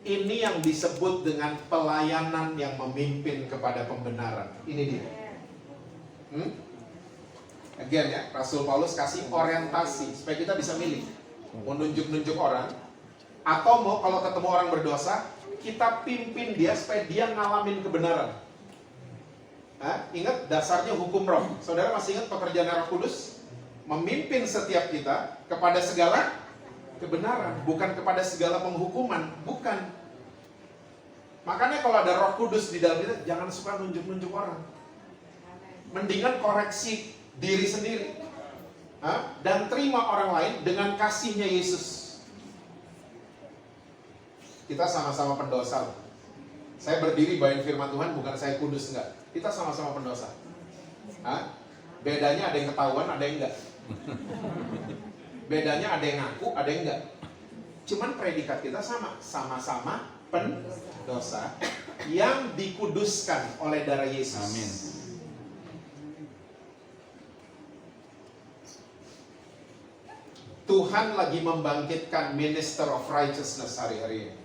Ini yang disebut dengan pelayanan yang memimpin kepada pembenaran. Ini dia. Again ya, Rasul Paulus kasih orientasi supaya kita bisa milih. Mau nunjuk-nunjuk orang, atau mau kalau ketemu orang berdosa, kita pimpin dia supaya dia ngalamin kebenaran. Ingat dasarnya hukum roh. Saudara masih ingat pekerjaan Roh Kudus? Memimpin setiap kita kepada segala kebenaran, bukan kepada segala penghukuman, bukan. Makanya kalau ada Roh Kudus di dalam kita, jangan suka nunjuk-nunjuk orang. Mendingan koreksi diri sendiri, dan terima orang lain dengan kasihnya Yesus. Kita sama-sama pendosa. Saya berdiri bawain firman Tuhan, bukan saya kudus, enggak. Kita sama-sama pendosa. Bedanya ada yang ketahuan, ada yang enggak. Bedanya ada yang ngaku, ada yang enggak. Cuman predikat kita sama, sama-sama pendosa yang dikuduskan oleh darah Yesus. Amin. Tuhan lagi membangkitkan minister of righteousness hari-hari ini.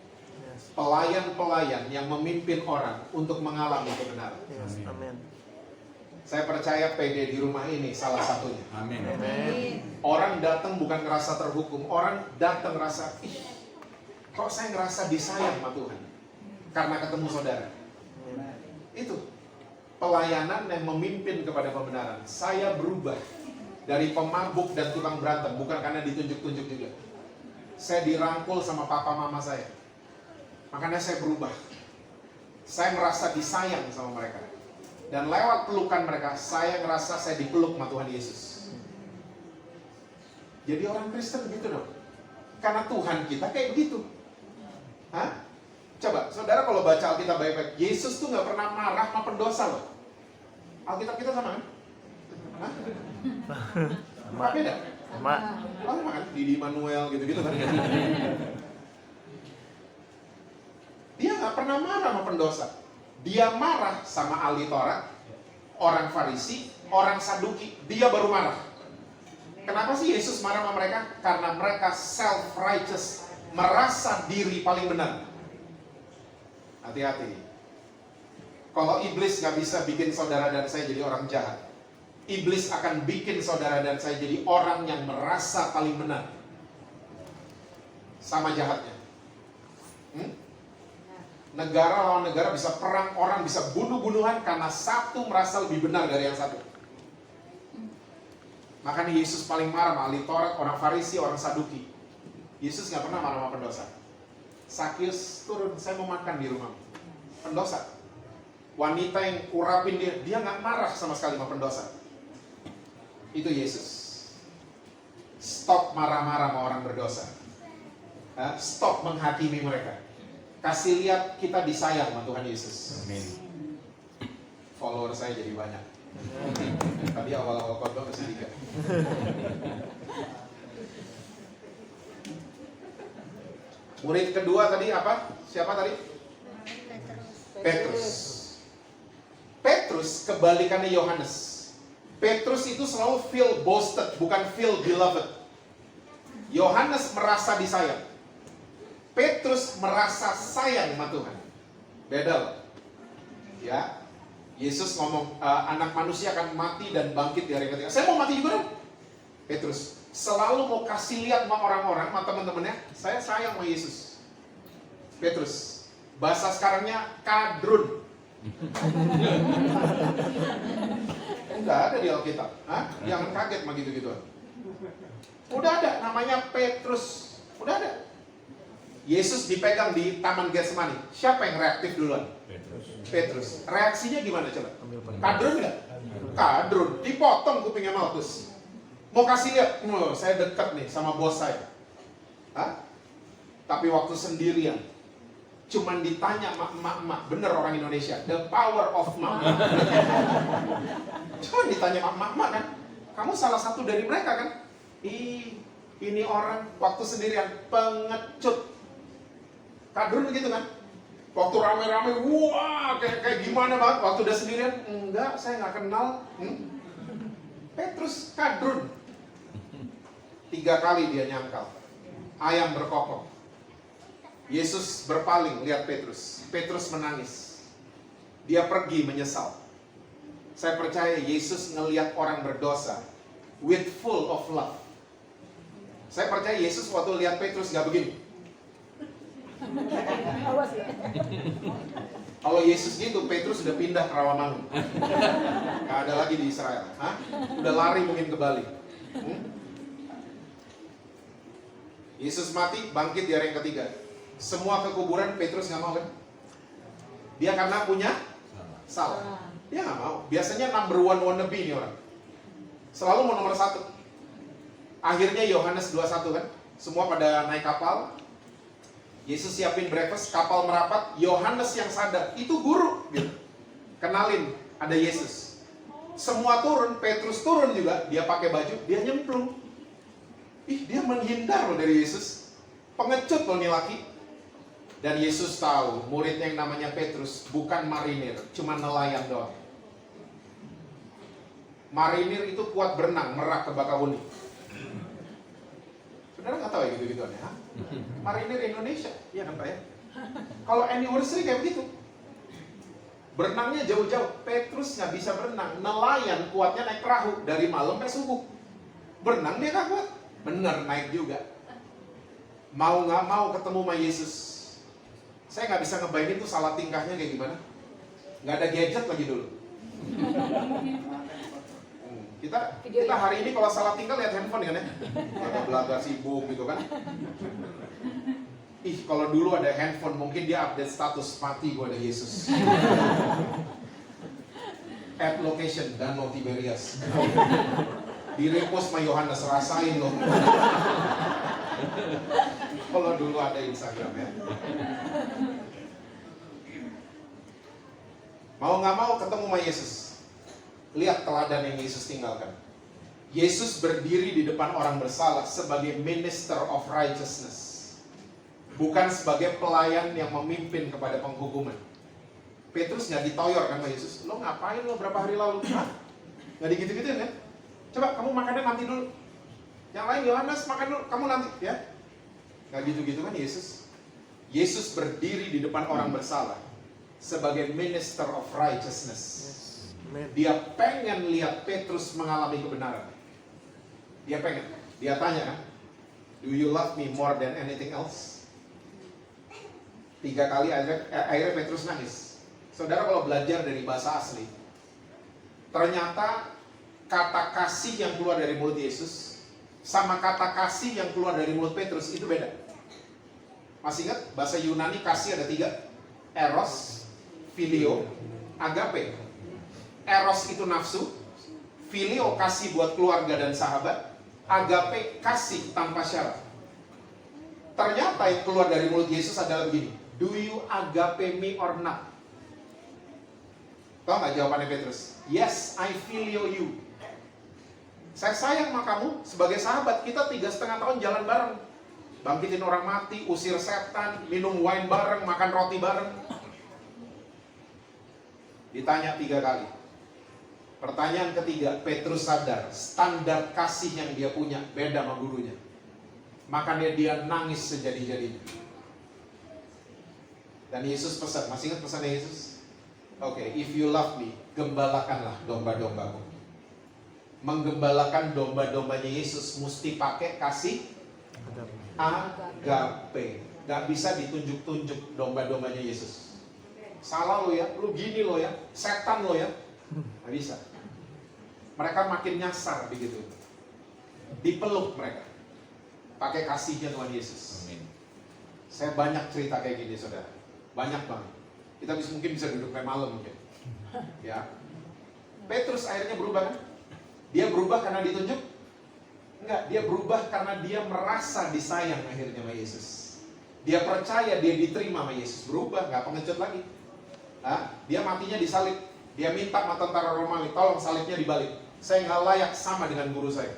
Pelayan-pelayan yang memimpin orang untuk mengalami kebenaran. Amin. Saya percaya PD di rumah ini salah satunya. Amin. Orang datang bukan ngerasa terhukum, orang datang ngerasa, ih, kok saya ngerasa disayang sama Tuhan karena ketemu saudara. Itu pelayanan yang memimpin kepada kebenaran. Saya berubah dari pemabuk dan tukang berantem, bukan karena ditunjuk-tunjuk juga. Saya dirangkul sama papa mama saya, makanya saya berubah. Saya merasa disayang sama mereka, dan lewat pelukan mereka, saya ngerasa saya dipeluk sama Tuhan Yesus. Jadi orang Kristen gitu dong, karena Tuhan kita kayak begitu. Coba, saudara kalau baca Alkitab baik-baik, Yesus tuh gak pernah marah sama pendosa loh. Alkitab kita sama kan? Sama. Beda? Sama. Oh, sama kan? Didi Manuel gitu-gitu kan? Dia gak pernah marah sama pendosa. Dia marah sama ahli Taurat, orang Farisi, orang Saduki. Dia baru marah. Kenapa sih Yesus marah sama mereka? Karena mereka self-righteous, merasa diri paling benar. Hati-hati. Kalau iblis gak bisa bikin saudara dan saya jadi orang jahat, iblis akan bikin saudara dan saya jadi orang yang merasa paling benar. Sama jahatnya. Negara lawan negara bisa perang, orang bisa bunuh-bunuhan karena satu merasa lebih benar dari yang satu. Makanya Yesus paling marah sama ahli Taurat, orang Farisi, orang Saduki. Yesus gak pernah marah sama pendosa. Sakius turun, saya mau makan di rumah. Pendosa. Wanita yang urapin dia gak marah sama sekali sama pendosa. Itu Yesus. Stop marah-marah sama orang berdosa. Stop menghakimi mereka. Kasih lihat kita disayang sama Tuhan Yesus. Amin. Follower saya jadi banyak. Tadi awal-awal khotbah masih 3. Murid kedua tadi apa? Siapa tadi? Petrus. Petrus kebalikannya Yohanes. Petrus itu selalu feel boasted, bukan feel beloved. Yohanes merasa disayang. Petrus merasa sayang sama Tuhan. Beda loh. Ya. Yesus ngomong anak manusia akan mati dan bangkit di hari ketiga. Saya mau mati juga dong. Petrus selalu mau kasih lihat sama orang-orang, sama teman-temannya, saya sayang sama Yesus. Petrus, bahasa sekarangnya kadrun. Enggak ada di Alkitab. Hah? Jangan kaget sama gitu-gituan. Udah ada, namanya Petrus. Udah ada. Yesus dipegang di Taman Getsemani. Siapa yang reaktif duluan? Petrus. Reaksinya gimana coba? Kadrun nggak? Kadrun. Dipotong kupingnya Malkus. Mau kasih lihat, saya dekat nih sama bos saya. Hah? Tapi waktu sendirian, cuman ditanya emak-emak, bener orang Indonesia, the power of mama. Cuman ditanya emak-emak kan, kamu salah satu dari mereka kan? Ini orang waktu sendirian pengecut. Kadrun gitu kan? Waktu rame-rame, wah kayak gimana banget. Waktu udah sendirian, enggak, saya nggak kenal. Petrus kadrun. 3 kali dia nyangkal. Ayam berkokok. Yesus berpaling, lihat Petrus. Petrus menangis. Dia pergi menyesal. Saya percaya Yesus ngelihat orang berdosa with full of love. Saya percaya Yesus waktu lihat Petrus gak begini. Awas ya. Kalau Yesus gitu, Petrus sudah pindah ke Rawamangun. Gak ada lagi di Israel. Hah? Udah lari mungkin ke Bali. Yesus mati, bangkit di hari yang ketiga. Semua kekuburan Petrus gak mau kan? Dia karena punya salah. Dia gak mau. Biasanya number one wannabe nih orang. Selalu mau nomor 1. Akhirnya Yohanes 21 kan? Semua pada naik kapal. Yesus siapin breakfast, kapal merapat. Yohanes yang sadar, itu guru gitu. Kenalin, ada Yesus. Semua turun, Petrus turun juga. Dia pakai baju, dia nyemplung. Dia menghindar loh dari Yesus. Pengecut loh nih laki. Dan Yesus tahu muridnya yang namanya Petrus bukan marinir, cuma nelayan doang. Marinir itu kuat berenang, Merak ke Bakahuni. Saudara nggak tahu ya gitu-gituan ya? Marinir Indonesia, iya kan Pak ya? Kalau anniversary kayak begitu. Berenangnya jauh-jauh, Petrus nggak bisa berenang. Nelayan kuatnya naik perahu dari malam sampai subuh. Berenang dia nggak kuat. Bener, naik juga. Mau nggak mau ketemu sama Yesus. Saya nggak bisa ngebayangin tuh salah tingkahnya kayak gimana. Nggak ada gadget lagi dulu. Kita hari ini kalau salah tingkah lihat handphone kan ya. Belaga sibuk gitu kan. Kalau dulu ada handphone mungkin dia update status mati gua ada Yesus. Add location dan Tiberias. Di repost sama Yohanes, rasain loh. Kalau dulu ada Instagram ya. Mau nggak mau ketemu sama Yesus. Lihat teladan yang Yesus tinggalkan. Yesus berdiri di depan orang bersalah sebagai minister of righteousness. Bukan sebagai pelayan yang memimpin kepada penghukuman. Petrus nggak ditoyor kan sama Yesus. Lo ngapain lo berapa hari lalu? Hah? Nggak digitu-gituin kan? Coba kamu makannya nanti dulu. Yang lain Yohanes makan dulu, kamu nanti ya. Nggak gitu-gitu kan Yesus. Yesus berdiri di depan orang bersalah sebagai minister of righteousness. Dia pengen lihat Petrus mengalami kebenaran. Dia pengen. Dia tanya kan, do you love me more than anything else? 3 kali akhirnya Petrus nangis. Saudara kalau belajar dari bahasa asli, ternyata kata kasih yang keluar dari mulut Yesus sama kata kasih yang keluar dari mulut Petrus itu beda. Masih ingat bahasa Yunani kasih ada 3? Eros, filio, agape. Eros itu nafsu, filio kasih buat keluarga dan sahabat, agape kasih tanpa syarat. Ternyata yang keluar dari mulut Yesus adalah begini, do you agape me or not? Tahu nggak jawabannya Petrus? Yes, I feel you. Saya sayang sama kamu. Sebagai sahabat, kita 3,5 tahun jalan bareng. Bangkitin orang mati, usir setan, minum wine bareng, makan roti bareng. Ditanya 3 kali. Pertanyaan ketiga, Petrus sadar standar kasih yang dia punya beda sama gurunya. Makanya dia nangis sejadi-jadinya. Dan Yesus pesan, masih ingat pesan Yesus? Oke, if you love me, gembalakanlah domba-dombaku. Menggembalakan domba-dombanya Yesus mesti pakai kasih agape. Gak bisa ditunjuk-tunjuk domba-dombanya Yesus. Salah lo ya, lu gini lo ya, setan lo ya. Gak bisa. Mereka makin nyasar begitu. Dipeluk mereka. Pakai kasihnya Tuhan Yesus. Amin. Saya banyak cerita kayak gini, saudara. Banyak banget. Kita mungkin bisa duduk sampai malam mungkin. Ya. Petrus akhirnya berubah kan? Dia berubah karena ditunjuk? Enggak, dia berubah karena dia merasa disayang akhirnya sama Yesus. Dia percaya dia diterima sama Yesus. Berubah, nggak pengecut lagi. Dia matinya disalib. Dia minta sama tentara Romawi, tolong salibnya dibalik. Saya nggak layak sama dengan guru saya.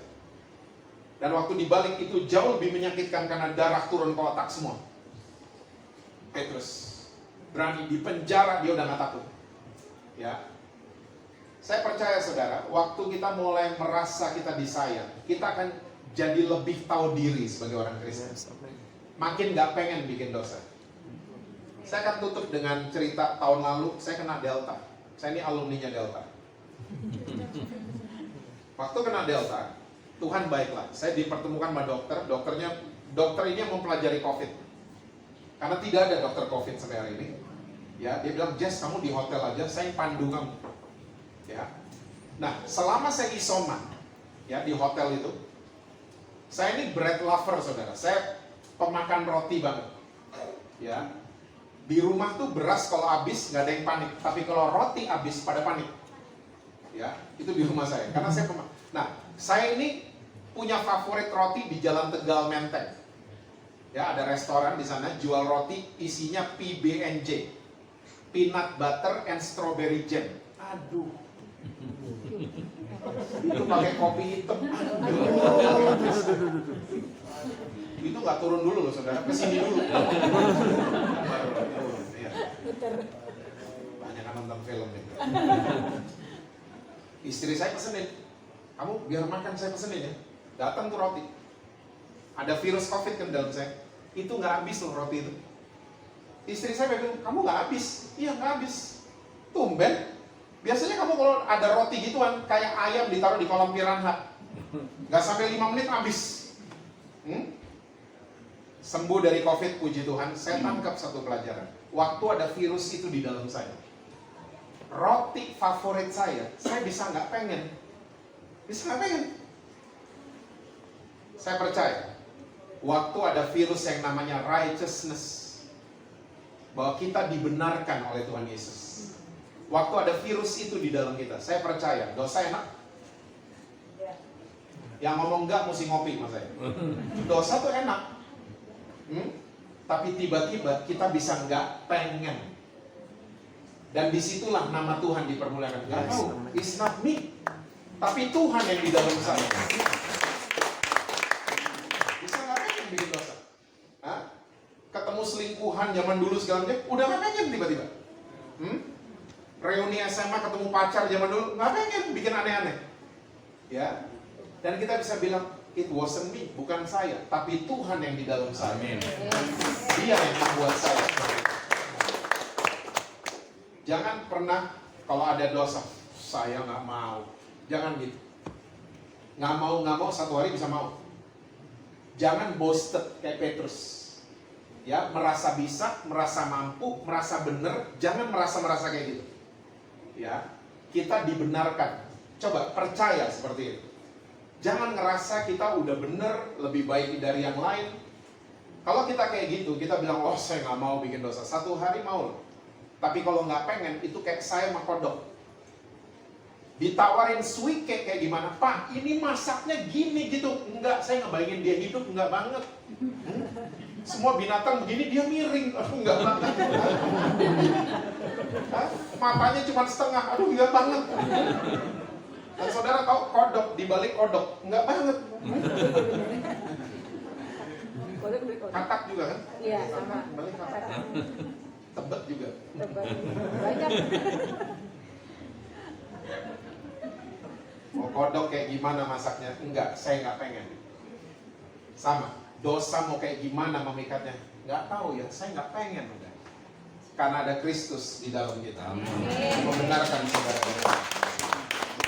Dan waktu dibalik itu jauh lebih menyakitkan karena darah turun ke otak semua. Petrus berani di penjara, dia udah nggak takut. Ya, saya percaya saudara, waktu kita mulai merasa kita disayang, kita akan jadi lebih tahu diri sebagai orang Kristen. Makin nggak pengen bikin dosa. Saya akan tutup dengan cerita tahun lalu, saya kena Delta. Saya ini alumninya Delta. Waktu kena Delta, Tuhan baiklah. Saya dipertemukan sama dokter ini yang mempelajari COVID. Karena tidak ada dokter COVID sampai hari ini. Ya, dia bilang, Jess, kamu di hotel aja, saya pandu kamu. Ya. Nah, selama saya isoman, ya di hotel itu, saya ini bread lover, saudara. Saya pemakan roti banget. Ya. Di rumah tuh beras kalau habis nggak ada yang panik, tapi kalau roti habis pada panik. Ya, itu di rumah saya. Karena saya Nah, saya ini punya favorit roti di Jalan Tegal Menteng. Ya, ada restoran di sana jual roti isinya PBNJ, peanut butter and strawberry jam. Aduh. Itu pakai kopi hitam. Itu nggak turun dulu loh, saudara. Kesini dulu. Banyak kan nonton film itu. Istri saya pesenin, kamu biar makan saya pesenin ya. Datang tuh roti. Ada virus COVID kan dalam saya. Itu nggak habis loh roti itu. Istri saya bilang, kamu nggak habis? Iya nggak habis. Tumben. Biasanya kamu kalau ada roti gituan kayak ayam ditaruh di kolam piranha, nggak sampai 5 menit habis. Sembuh dari COVID, puji Tuhan. Saya tangkap satu pelajaran. Waktu ada virus itu di dalam saya, roti favorit saya bisa nggak pengen. Bisa nggak pengen. Saya percaya, waktu ada virus yang namanya righteousness, bahwa kita dibenarkan oleh Tuhan Yesus. Waktu ada virus itu di dalam kita, saya percaya, dosa enak. Yang ngomong enggak mesti ngopi mas saya. Dosa tuh enak. Tapi tiba-tiba kita bisa nggak pengen. Dan disitulah nama Tuhan dipermuliakan. Gak tahu, it's not me, tapi Tuhan yang di dalam saya. Bisa nggak pengen bikin dosa? Ketemu selingkuhan zaman dulu segala macam, udah nggak pengen tiba-tiba. Reuni SMA ketemu pacar zaman dulu, nggak pengen bikin aneh-aneh. Ya, dan kita bisa bilang, it wasn't me, bukan saya, tapi Tuhan yang di dalam saya. Amin. Dia yang membuat saya. Jangan pernah kalau ada dosa, saya nggak mau. Jangan gitu. Nggak mau, satu hari bisa mau. Jangan boasted kayak Petrus. Ya, merasa bisa, merasa mampu, merasa benar. Jangan merasa kayak gitu. Ya, kita dibenarkan. Coba percaya seperti itu. Jangan ngerasa kita udah benar, lebih baik dari yang lain. Kalau kita kayak gitu, kita bilang, oh saya nggak mau bikin dosa. Satu hari mau loh. Tapi kalau nggak pengen, itu kayak saya sama kodok. Ditawarin sweet cake kayak gimana? Pak, ini masaknya gini gitu. Enggak, saya ngebayangin dia hidup, enggak banget. Semua binatang begini, dia miring. Enggak banget. Hah? Matanya cuma setengah, aduh enggak banget. Dan saudara tahu kodok, di balik kodok, enggak banget. Katak juga kan? Iya, sama. Balik katak. Tebet juga. Tebal. Banyak. Mau kodok kayak gimana masaknya? Enggak, saya nggak pengen. Sama, dosa mau kayak gimana memikatnya? Nggak tahu ya, saya nggak pengen udah. Karena ada Kristus di dalam kita. Membenarkan saudara-saudara.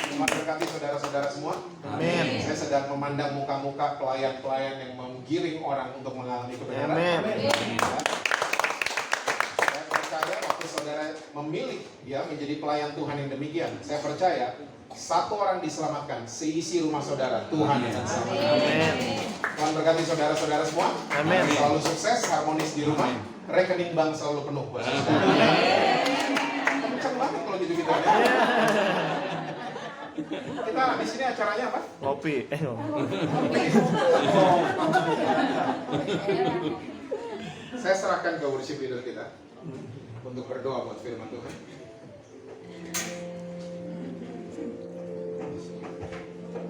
Tuhan berkati saudara-saudara semua. Amin. Saya sedang memandang muka-muka pelayan-pelayan yang menggiring orang untuk mengalami kebenaran. Amin. Saya percaya waktu saudara memilih ya menjadi pelayan Tuhan yang demikian, saya percaya satu orang diselamatkan, seisi rumah saudara Tuhan yang akan selamatkan. Tuhan berkati saudara-saudara semua. Amin. Selalu sukses, harmonis di rumah. Rekening bank selalu penuh buat saudara. Kenceng banget kalau gitu-gitu ya. Kita di sini acaranya apa? Kopi. Saya serahkan ke worship leader kita untuk berdoa buat firman Tuhan.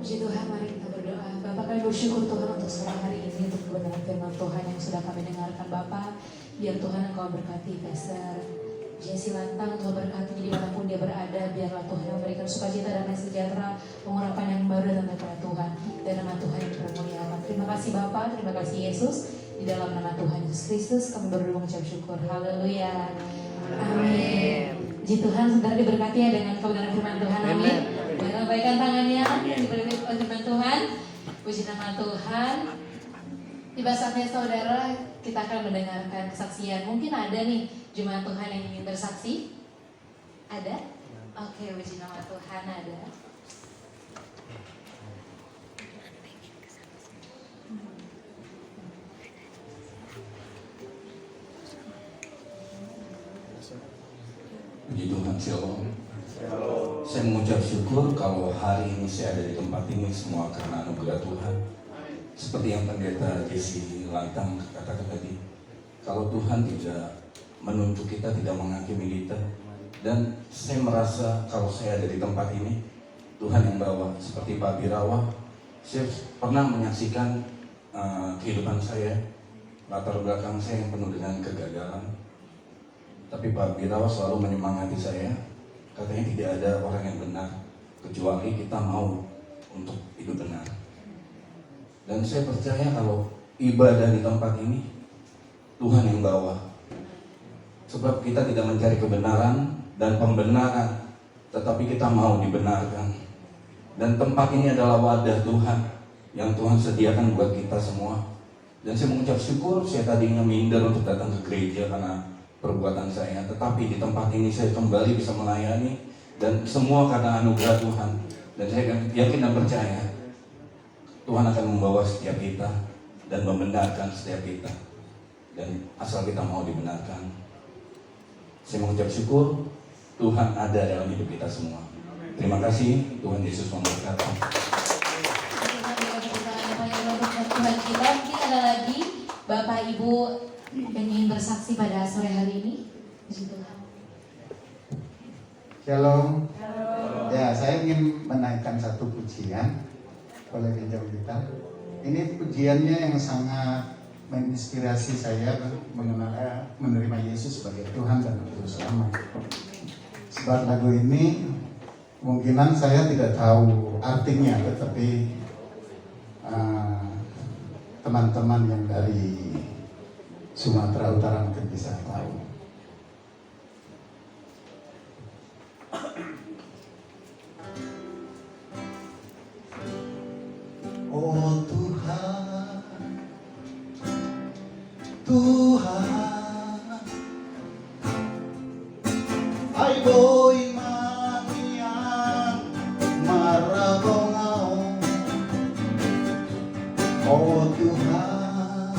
Puji Tuhan, mari kita berdoa. Bapak, kami bersyukur Tuhan untuk sore hari ini, untuk kebenaran firman Tuhan yang sudah kami dengarkan Bapak. Biar Tuhan Engkau berkati Pastor Jesse Lantang, Tuhan berkati dimanapun dia berada. Biarlah Tuhan yang memberikan sukacita dan sejahtera, pengurapan yang baru datang daripada Tuhan, dan nama Tuhan yang dipermuliakan. Terima kasih Bapak, terima kasih Yesus. Di dalam nama Tuhan Yesus Kristus kami berdoa mengucap syukur. Haleluya. Amin. Puji Tuhan, saudara diberkati ya dengan kebenaran firman Tuhan. Amin. Lambaikan tangannya, diberkati oleh firman Tuhan. Puji nama Tuhan. Tiba saatnya saudara, kita akan mendengarkan kesaksian. Mungkin ada nih jemaat Tuhan yang ingin bersaksi? Ada? Oke, puji nama Tuhan, ada. Puji Tuhan, Shalom. Saya mengucap syukur kalau hari ini saya ada di tempat ini semua karena anugerah Tuhan. Seperti yang pendeta Jesse Lantang katakan tadi, kalau Tuhan tidak menunjuk kita, tidak menghakimi kita, dan saya merasa kalau saya ada di tempat ini, Tuhan yang bawa. Seperti Pak Birawa, saya pernah menyaksikan kehidupan saya, latar belakang saya yang penuh dengan kegagalan. Tapi Pak Birawa selalu menyemangati saya, katanya tidak ada orang yang benar kecuali kita mau untuk hidup benar. Dan saya percaya kalau ibadah di tempat ini Tuhan yang bawa. Sebab kita tidak mencari kebenaran dan pembenaran, tetapi kita mau dibenarkan. Dan tempat ini adalah wadah Tuhan yang Tuhan sediakan buat kita semua. Dan saya mengucap syukur, saya tadinya minder untuk datang ke gereja karena perbuatan saya, tetapi di tempat ini saya kembali bisa melayani, dan semua karena anugerah Tuhan. Dan saya yakin dan percaya Tuhan akan membawa setiap kita dan membenarkan setiap kita, dan asal kita mau dibenarkan. Saya mengucap syukur Tuhan ada dalam hidup kita semua. Terima kasih, Tuhan Yesus memberkati. Tuhan kita, mungkin ada lagi Bapak Ibu yang ingin bersaksi pada sore hari ini. Puji Tuhan. Shalom. Ya, saya ingin menaikkan satu pujian. Boleh pinjam kita. Ini pujiannya yang sangat menginspirasi saya menerima Yesus sebagai Tuhan dan Juru Selamat. Sebab lagu ini kemungkinan saya tidak tahu artinya, tetapi teman-teman yang dari Sumatera Utara mungkin bisa tahu. Oh Tuhan, Tuhan, ay boy maniang marabongao. Oh Tuhan,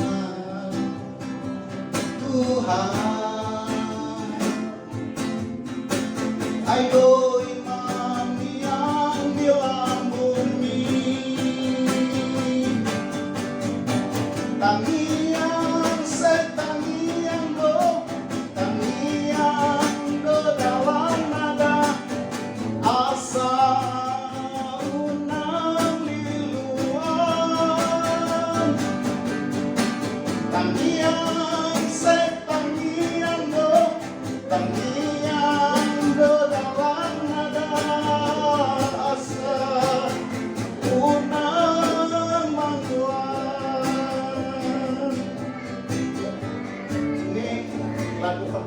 Tuhan, ay boy maniang bilang bumi. Tangiang se tangiang do dawa.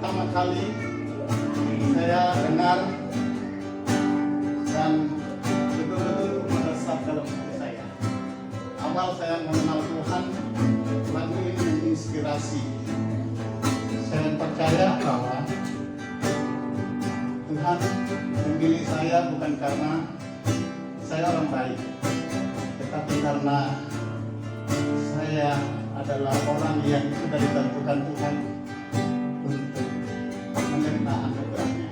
pertama kali saya dengar dan betul-betul meresap dalam hati saya. Awal saya mengenal Tuhan, lagu ini menginspirasi. Saya percaya bahwa Tuhan memilih saya bukan karena saya orang baik, tetapi karena saya adalah orang yang sudah ditentukan Tuhan untuk menerima anugerahnya.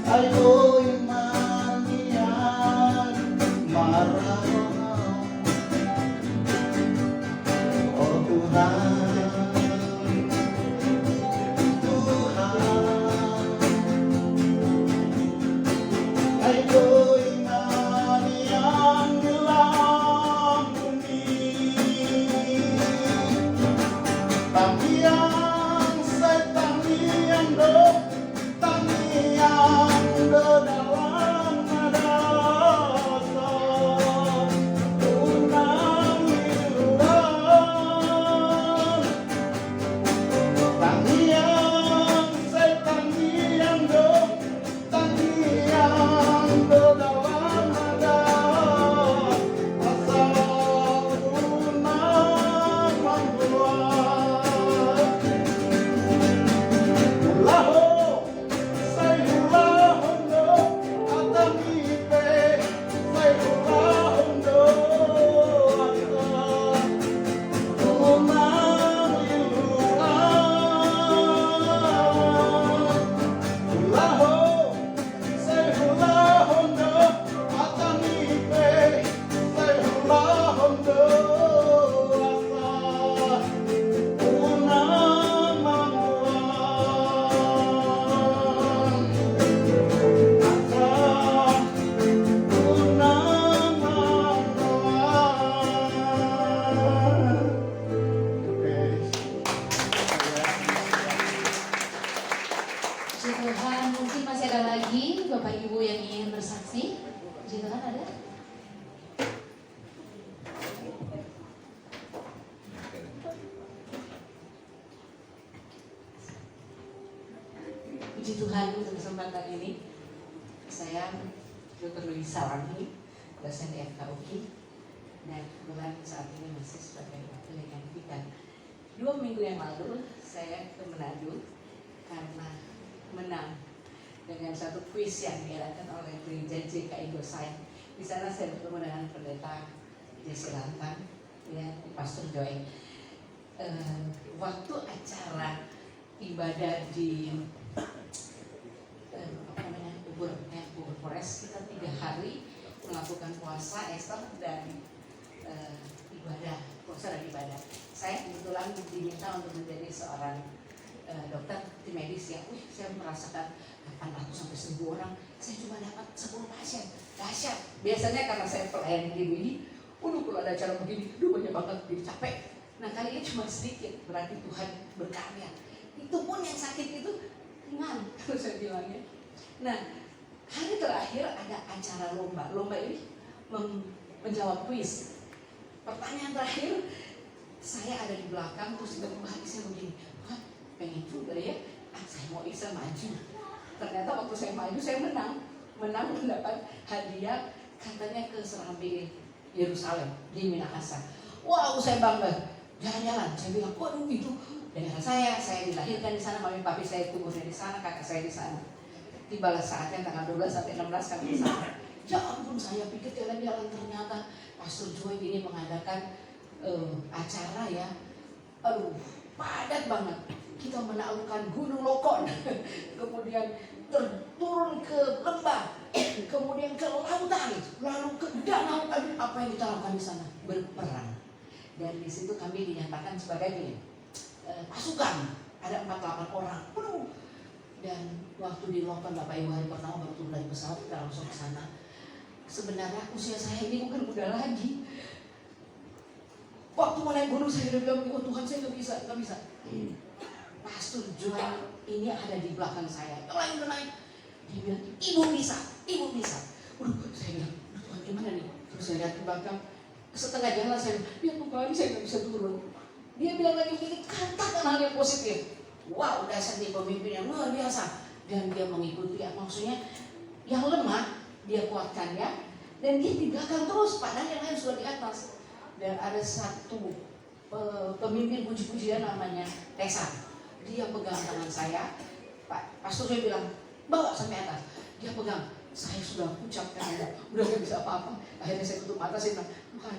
Ayo imanian marah, oh Tuhan, ayo imanian dalam bumi, tamiang setan yang do, tamiang do dalam dosa, tunang hilang, tamiang setan yang do, tamiang do dalam dosa, asal tunang membuat Ulaho, say ulahondo, atamipe, say ulahondo, tunang hilang. Ulaho, say ulahondo, atamipe, say ulahondo, tunang membuat. Puji Tuhan, mungkin masih ada lagi Bapak Ibu yang ingin bersaksi. Puji Tuhan, ada? Puji Tuhan untuk kesempatan ini. Saya Dr. Louis Sawangi, dosen di FKUI, dan kebetulan saat ini masih sebagai wakil yang gantikan. 2 minggu yang lalu saya ke Manado karena menang dengan satu kuis yang diadakan oleh gereja JKI Gosai. Di sana saya bertemu dengan pendeta Jesse Lantang, ya, Pastor Joy. Waktu acara ibadah di Bogor Forest, kita 3 hari melakukan puasa, Esther, dan ibadah, puasa dan ibadah. Saya kebetulan diminta untuk menjadi seorang dokter tim medis yang, saya merasakan 800 sampai 1000 orang, saya cuma dapat 10 pasien, dahsyat. Biasanya karena saya pelayan di ini, kalau ada acara begini, banyak banget, jadi capek. Nah kali ini cuma sedikit, berarti Tuhan berkarya. Itu pun yang sakit itu ringan, kalau saya bilangnya. Nah hari terakhir ada acara lomba. Lomba ini menjawab kuis. Pertanyaan terakhir, saya ada di belakang, terus tiba-tiba hati saya begini, Tuhan pengen juga ya, saya mau bisa maju. Ternyata waktu saya maju, saya menang mendapat hadiah katanya ke Serambi Yerusalem di Minahasa. Wow, saya bangga. Jalan-jalan, saya bilang, waduh itu daerah saya dilahirkan di sana, mami papi saya tumbuhnya di sana, kakak saya di sana. Tibalah saatnya tanggal 12 sampai 16 kami di sana. Ya ampun, saya pikir jalan-jalan, ternyata Pastor Joy ini mengadakan acara ya. Aduh, padat banget. Kita menaklukkan Gunung Lokon, kemudian turun ke lembah, kemudian ke lautan, lalu ke danau. Apa yang kita lakukan di sana? Berperang. Dan di situ kami dinyatakan sebagai pasukan, ada 48 orang. Dan waktu di Lokon, Bapak Ibu, hari pertama baru turun dari pesawat, kita langsung ke sana. Sebenarnya usia saya ini bukan muda lagi. Waktu mau naik gunung saya udah bilang, oh Tuhan, saya nggak bisa. Pastor Joy ini ada di belakang saya. Yang lain udah naik, dia bilang, ibu bisa. ibu bisa. Saya bilang, Tuhan gimana nih? Terus saya lihat ke belakang, setengah jalan saya bilang, ya Tuhan saya nggak bisa turun. Dia bilang lagi begini, katakan hal yang positif. Wow, dasar nih pemimpin yang luar biasa. Dan dia mengikuti, ya, maksudnya yang lemah dia kuatkan ya. Dan dia di belakang terus, padahal yang lain sudah di atas. Dan ada satu pemimpin puji-pujian namanya Tesa. Dia pegang tangan saya, Pak Pastor saya bilang, bawa sampai atas. Dia pegang, saya sudah ucapkan Anda, udah gak bisa apa-apa. Akhirnya saya tutup mata, saya bilang, Tuhan,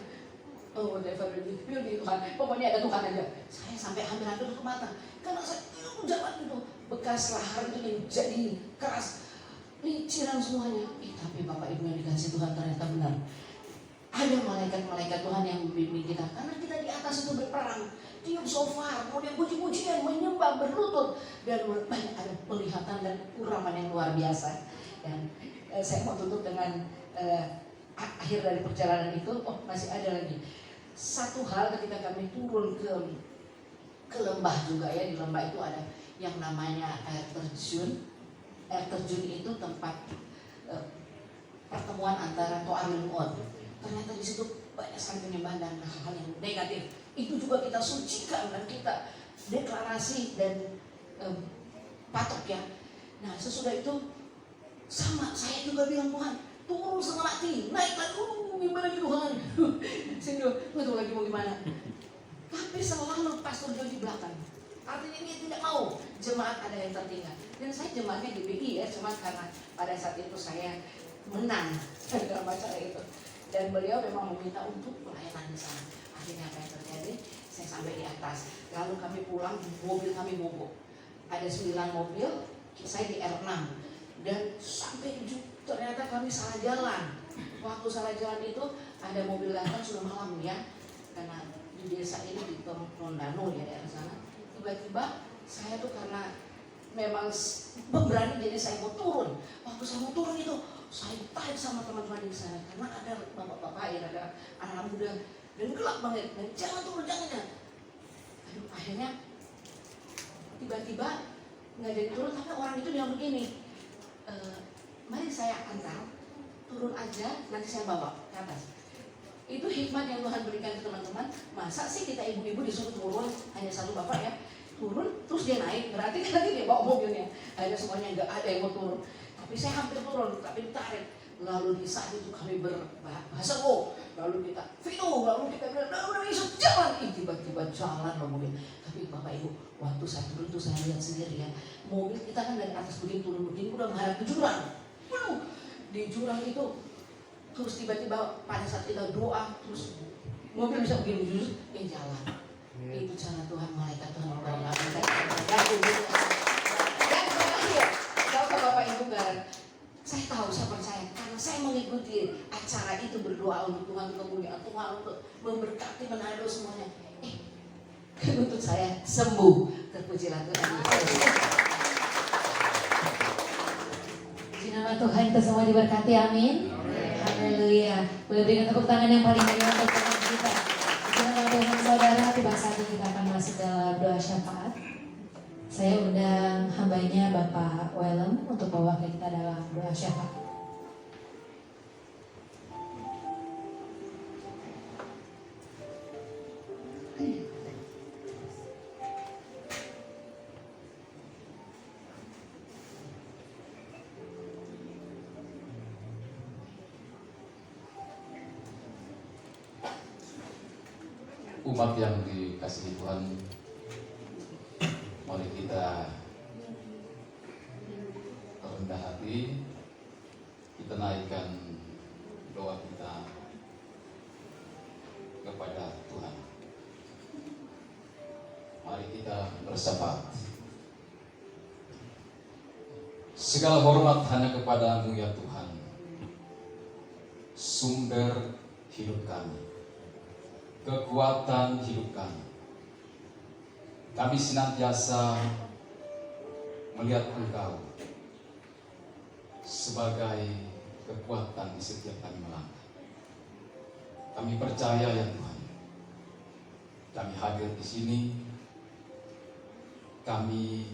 oh whatever you feel di Tuhan, pokoknya ada Tuhan aja. Saya sampai hampir tutup mata, karena saya jalan itu bekas lahar itu yang jadi keras, liciran semuanya. Tapi Bapak Ibu yang dikasih Tuhan ternyata benar. Ada malaikat-malaikat Tuhan yang membimbing kita, karena kita di atas itu berperang, tiup shofar, kemudian puji-pujian, menyembah, berlutut, dan banyak ada penglihatan dan urapan yang luar biasa. Dan saya mau tutup dengan akhir dari perjalanan itu. Oh, masih ada lagi satu hal ketika kami turun ke lembah juga ya. Di lembah itu ada yang namanya air terjun. Air terjun itu tempat pertemuan antara Toar dan Mu'od. Ternyata di situ banyak sekali penyembahan dan hal-hal yang negatif. Itu juga kita sucikan dan kita deklarasi dan patok ya. Nah sesudah itu sama saya juga bilang, Tuhan turun setengah mati, naik lagi, gimana gitu Tuhan. Saya bilang, lagi mau gimana? Tapi selalu pastor jauh di belakang. Artinya dia tidak mau jemaat ada yang tertinggal. Dan saya jemaatnya GBI ya, cuma karena pada saat itu saya menang dalam acara itu. Dan beliau memang meminta untuk pelayanan di sana. Akhirnya apa yang terjadi? Saya sampai di atas. Lalu kami pulang, mobil kami mogok. Ada 9 mobil, saya di R6. Dan sampai ternyata kami salah jalan. Waktu salah jalan itu ada mobil datang sudah malam ya. Karena di desa ini di Tondano ya daerah sana. Tiba-tiba saya tuh karena memang berani jadi saya mau turun. Waktu saya mau turun itu saya tarik sama teman-teman di sana karena ada bapak-bapak ya, ada anak muda dan gelap banget. Dan jangan turun, jangan. Aduh, akhirnya tiba-tiba nggak jadi turun, tapi orang itu bilang begini, mari saya antar, turun aja, nanti saya bawa ke atas. Itu hikmat yang Tuhan berikan ke teman-teman. Masa sih kita ibu-ibu disuruh turun, hanya satu bapak ya, turun terus dia naik, berarti nanti dia bawa mobilnya. Akhirnya semuanya nggak ada yang mau turun. Tapi saya hampir turun, tapi ditarik. Lalu di saat itu kami berbahasa lalu kita Vino, lalu kita bilang, udah besok jalan. Tiba-tiba jalan loh mobil. Tapi Bapak Ibu, waktu saya turun itu saya lihat sendiri ya, mobil kita kan dari atas begini turun begini udah menghadap ke jurang. Penuh di jurang itu. Terus tiba-tiba pada saat kita doa, terus mobil bisa begini jalan. Itu cara Tuhan, malaikat Tuhan membawa kita. Dan terakhir, kalau Bapak Ibu kan, saya tahu, saya percaya karena saya mengikuti acara itu, berdoa untuk Tuhan, kemuliaan Tuhan, untuk memberkati, menaruh semuanya. Untuk saya sembuh, terpujilah Tuhan. Puji nama Tuhan, kita semua diberkati, amin. Haleluya. Boleh berikan tepuk tangan yang paling meriah untuk Tuhan kita. Puji nama Tuhan, saudara. Tiba saatnya kita akan masuk dalam doa syafaat. Saya undang hambanya Bapak Welem untuk mewakili kita dalam doa syafaat. Umat yang dikasihi Tuhan, mari kita rendah hati, kita naikkan doa kita kepada Tuhan. Mari kita bersyafaat. Segala hormat hanya kepadamu ya Tuhan, sumber hidup kami, kekuatan hidup kami. Kami senantiasa melihat Engkau sebagai kekuatan di setiap kami melangkah. Kami percaya ya Tuhan, kami hadir di sini, kami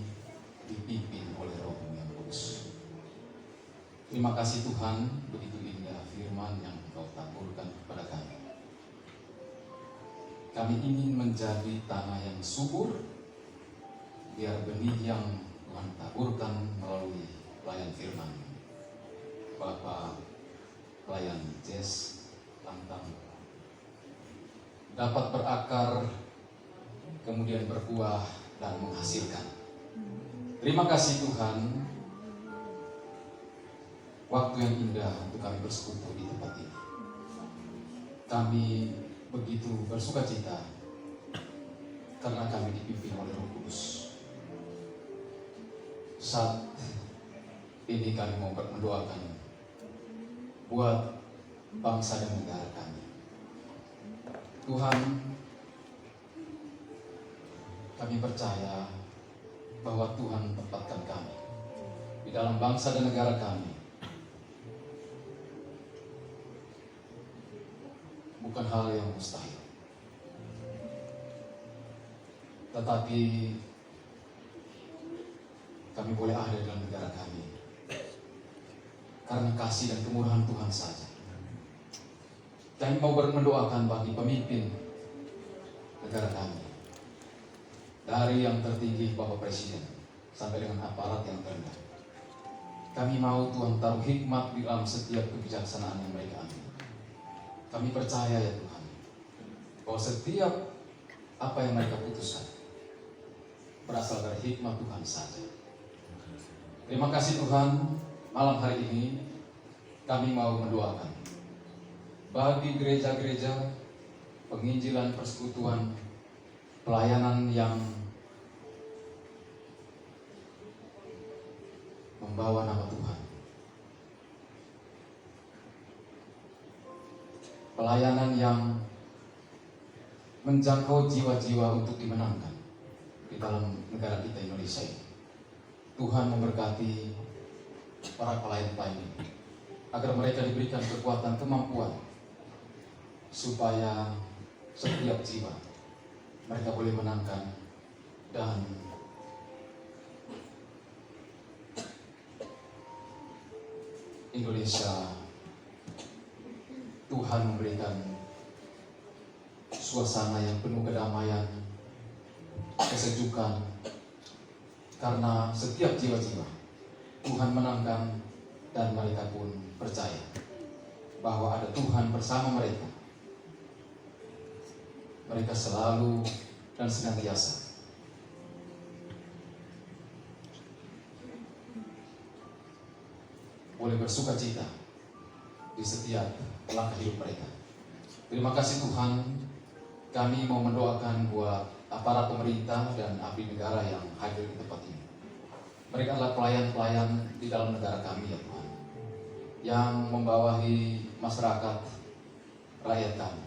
dipimpin oleh Roh-Mu yang kudus. Terima kasih Tuhan, begitu indah firman yang Engkau taburkan kepada kami. Kami ingin menjadi tanah yang subur, biar benih yang Tuhan taburkan melalui pelayan firman Bapak pelayan Jess Lantang dapat berakar, kemudian berbuah dan menghasilkan. Terima kasih Tuhan, waktu yang indah untuk kami bersekutu di tempat ini. Kami begitu bersuka cita karena kami dipimpin oleh Roh Kudus. Saat ini kami mau mendoakan buat bangsa dan negara kami. Tuhan, kami percaya bahwa Tuhan tempatkan kami di dalam bangsa dan negara kami. Bukan hal yang mustahil, tetapi kami boleh ada dalam negara kami karena kasih dan kemurahan Tuhan saja. Kami mau mendoakan bagi pemimpin negara kami, dari yang tertinggi Bapak Presiden sampai dengan aparat yang terendah. Kami mau Tuhan taruh hikmat di dalam setiap kebijaksanaan yang mereka ambil. Kami percaya ya Tuhan, bahwa setiap apa yang mereka putuskan berasal dari hikmat Tuhan saja. Terima kasih Tuhan, malam hari ini kami mau mendoakan bagi gereja-gereja, penginjilan, persekutuan, pelayanan yang membawa nama Tuhan. Pelayanan yang menjangkau jiwa-jiwa untuk dimenangkan di dalam negara kita Indonesia ini. Tuhan memberkati para pelayan-pelayan ini, agar mereka diberikan kekuatan, kemampuan, supaya setiap jiwa mereka boleh menangkan dan Indonesia, Tuhan memberikan suasana yang penuh kedamaian, kesejukan, karena setiap jiwa-jiwa Tuhan menangkan dan mereka pun percaya bahwa ada Tuhan bersama mereka. Mereka selalu dan senantiasa boleh bersuka cita di setiap langkah hidup mereka. Terima kasih Tuhan, kami mau mendoakan buat aparat pemerintah dan abdi negara yang hadir di tempat ini. Mereka adalah pelayan-pelayan di dalam negara kami ya Tuhan, yang membawahi masyarakat, rakyat kami.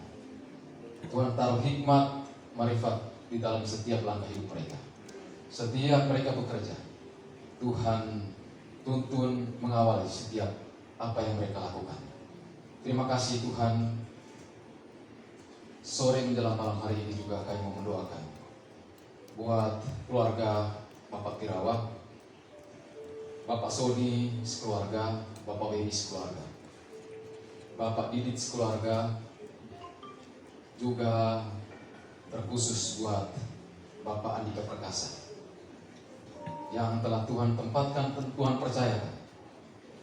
Tuhan taruh hikmat, marifat di dalam setiap langkah hidup mereka. Setiap mereka bekerja, Tuhan tuntun mengawali setiap apa yang mereka lakukan. Terima kasih Tuhan. Sore menjelang malam hari ini juga kami mau mendoakan buat keluarga Bapak Tirawa, Bapak Sony sekeluarga, Bapak Wemi sekeluarga, Bapak Didit sekeluarga, juga terkhusus buat Bapak Andika Perkasa yang telah Tuhan tempatkan, Tuhan percayakan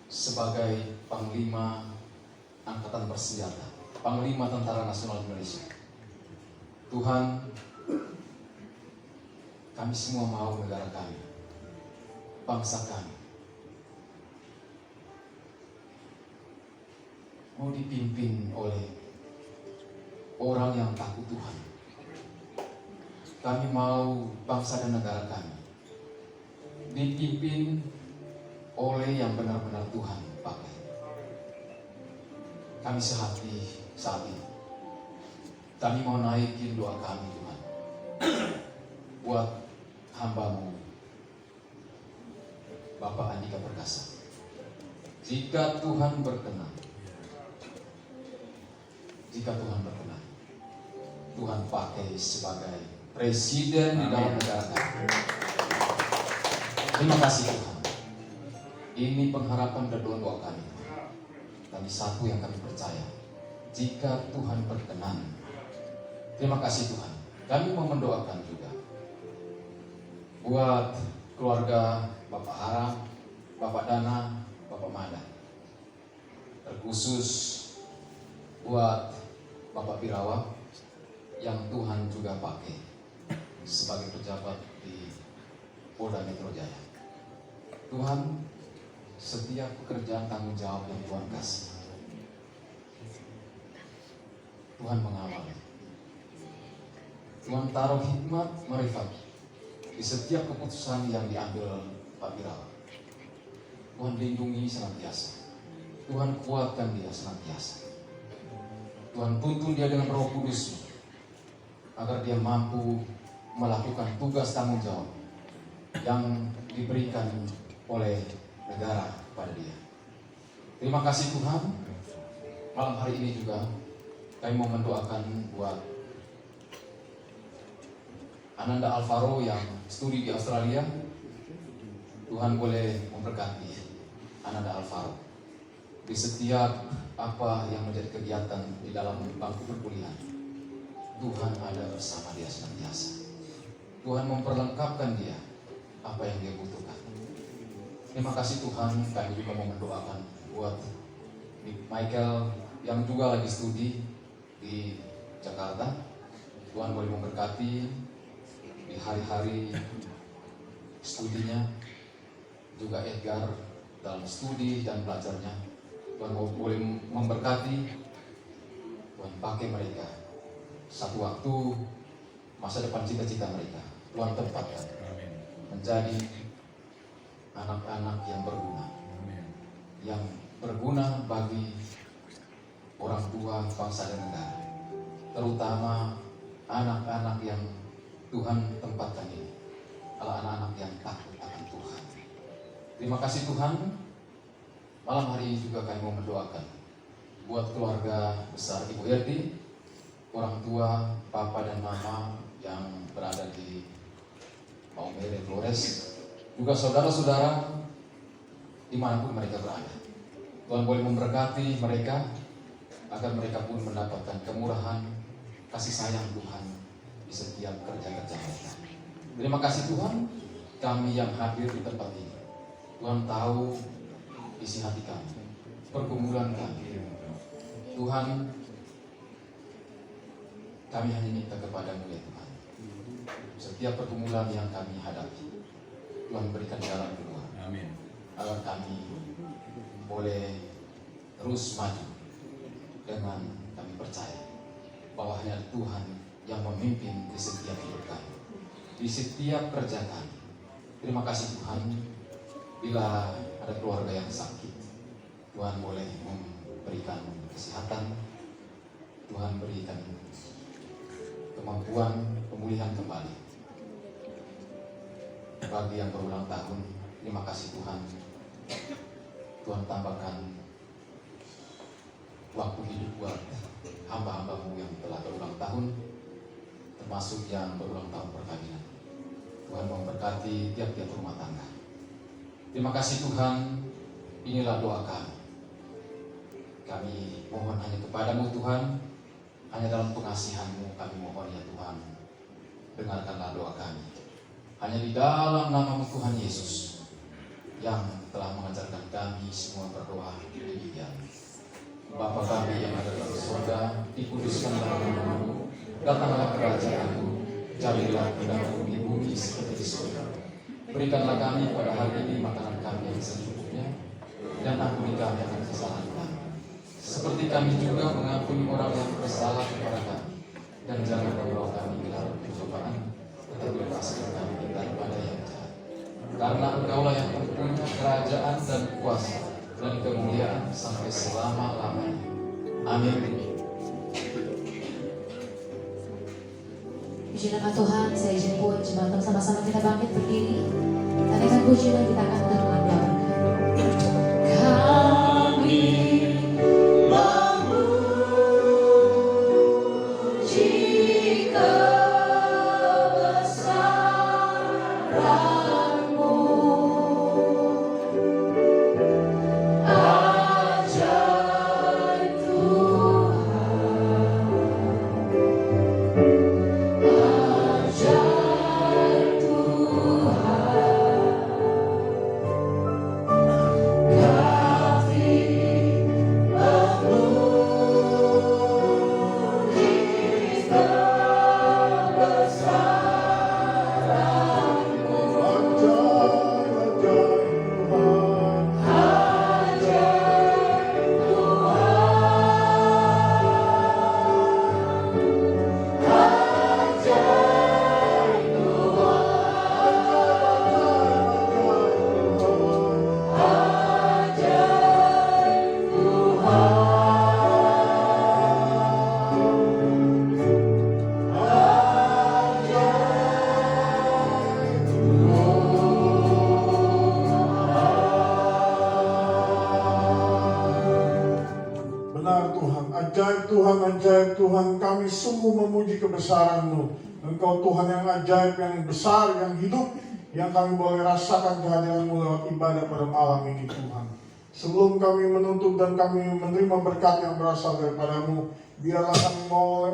sebagai Panglima Angkatan Bersenjata, Panglima Tentara Nasional Indonesia. Tuhan, kami semua mau negara kami, bangsa kami, mau dipimpin oleh orang yang takut Tuhan. Kami mau bangsa dan negara kami dipimpin oleh yang benar-benar Tuhan pakai. Kami sehati saat ini. Kami mau naikin doa kami Tuhan buat hamba-Mu Bapak Andika Perkasa. Jika Tuhan berkenan, Tuhan pakai sebagai presiden di dalam negara kami. Terima kasih Tuhan. Ini pengharapan dan doa kami. Kami satu yang kami percaya, jika Tuhan berkenan. Terima kasih Tuhan. Kami mau mendoakan juga buat keluarga Bapak Haram, Bapak Dana, Bapak Mada. Terkhusus buat Bapak Birawa yang Tuhan juga pakai sebagai pejabat di Polda Metro Jaya. Tuhan, setiap pekerjaan tanggung jawab yang Tuhan kasih, Tuhan mengawal. Tuhan taruh hikmat marifat di setiap keputusan yang diambil Pak Birawa. Tuhan lindungi senantiasa. Tuhan kuatkan dia senantiasa. Tuhan tuntun dia dengan Roh Kudus agar dia mampu melakukan tugas tanggung jawab yang diberikan oleh negara pada dia. Terima kasih Tuhan. Malam hari ini juga kami mau mendoakan buat Ananda Alvaro yang studi di Australia. Tuhan boleh memberkati Ananda Alvaro di setiap apa yang menjadi kegiatan di dalam bangku perkuliahan. Tuhan ada bersama dia senantiasa. Tuhan memperlengkapkan dia apa yang dia butuhkan. Terima kasih Tuhan. Kami juga mau mendoakan buat Michael yang juga lagi studi di Jakarta. Tuhan boleh memberkati di hari-hari studinya. Juga Edgar dalam studi dan belajarnya. Tuhan boleh memberkati. Tuhan pakai mereka. Satu waktu masa depan cita-cita mereka Tuhan tempatkan menjadi anak-anak yang berguna, yang berguna bagi orang tua, bangsa dan negara, terutama anak-anak yang Tuhan tempatkan ini adalah anak-anak yang takut akan Tuhan. Terima kasih Tuhan. Malam hari ini juga kami mau mendoakan buat keluarga besar Ibu Erdi, orang tua, papa dan mama yang berada di Maumere, Flores, juga saudara-saudara dimanapun mereka berada. Tuhan boleh memberkati mereka agar mereka pun mendapatkan kemurahan, kasih sayang Tuhan di setiap kerja-kerja mereka. Terima kasih Tuhan, kami yang hadir di tempat ini. Tuhan tahu isi hati kami, pergumulan kami. Tuhan, kami hanya minta kepadamu ya Tuhan. Setiap pergumulan yang kami hadapi, Tuhan berikan jalan keluar. Amin. Agar kami boleh terus maju dengan kami percaya bahwa hanya Tuhan yang memimpin di setiap hidup kami, di setiap kerja kami. Terima kasih Tuhan. Bila ada keluarga yang sakit, Tuhan boleh memberikan kesehatan. Tuhan berikan kemampuan pemulihan kembali. Bagi yang berulang tahun, terima kasih Tuhan. Tuhan tambahkan waktu hidup buat hamba-hambamu yang telah berulang tahun, termasuk yang berulang tahun perkawinan. Tuhan memberkati tiap-tiap rumah tangga. Terima kasih Tuhan. Inilah doa kami. Kami mohon hanya kepadamu Tuhan. Hanya dalam pengasihan-Mu kami mohon ya Tuhan. Dengarkanlah doa kami. Hanya di dalam nama-Mu Tuhan Yesus yang telah mengajarkan kami semua berdoa demikian. Bapa kami yang ada dalam surga, dikuduskanlah nama-Mu, datanglah kerajaan-Mu, jadilah kehendak-Mu di bumi seperti di surga. Berikanlah kami pada hari ini makanan kami yang secukupnya, dan ampuni kami akan kesalahan kami, seperti kami juga mengampuni orang yang bersalah kepada kami. Dan jangan membawa kami ke dalam pencobaan, tetapi lepaskan kami daripada yang jahat. Karena Engkaulah yang mempunyai kerajaan dan kuasa dan kemuliaan sampai selama-lamanya. Amin. Puji nama Tuhan, saya izin pun jemaat sama-sama kita bangkit berdiri. Dan dengan puji dan kita akan mendoakan. Kami memuji kebesaran-Mu. Benar Tuhan, ajaib Tuhan, kami sungguh memuji kebesaran-Mu. Engkau Tuhan yang ajaib, yang besar, yang hidup, yang kami boleh rasakan kehadiran-Mu lewat ibadah pada malam ini Tuhan. Sebelum kami menuntut dan kami menerima berkat yang berasal daripada-Mu, biarlah kami mau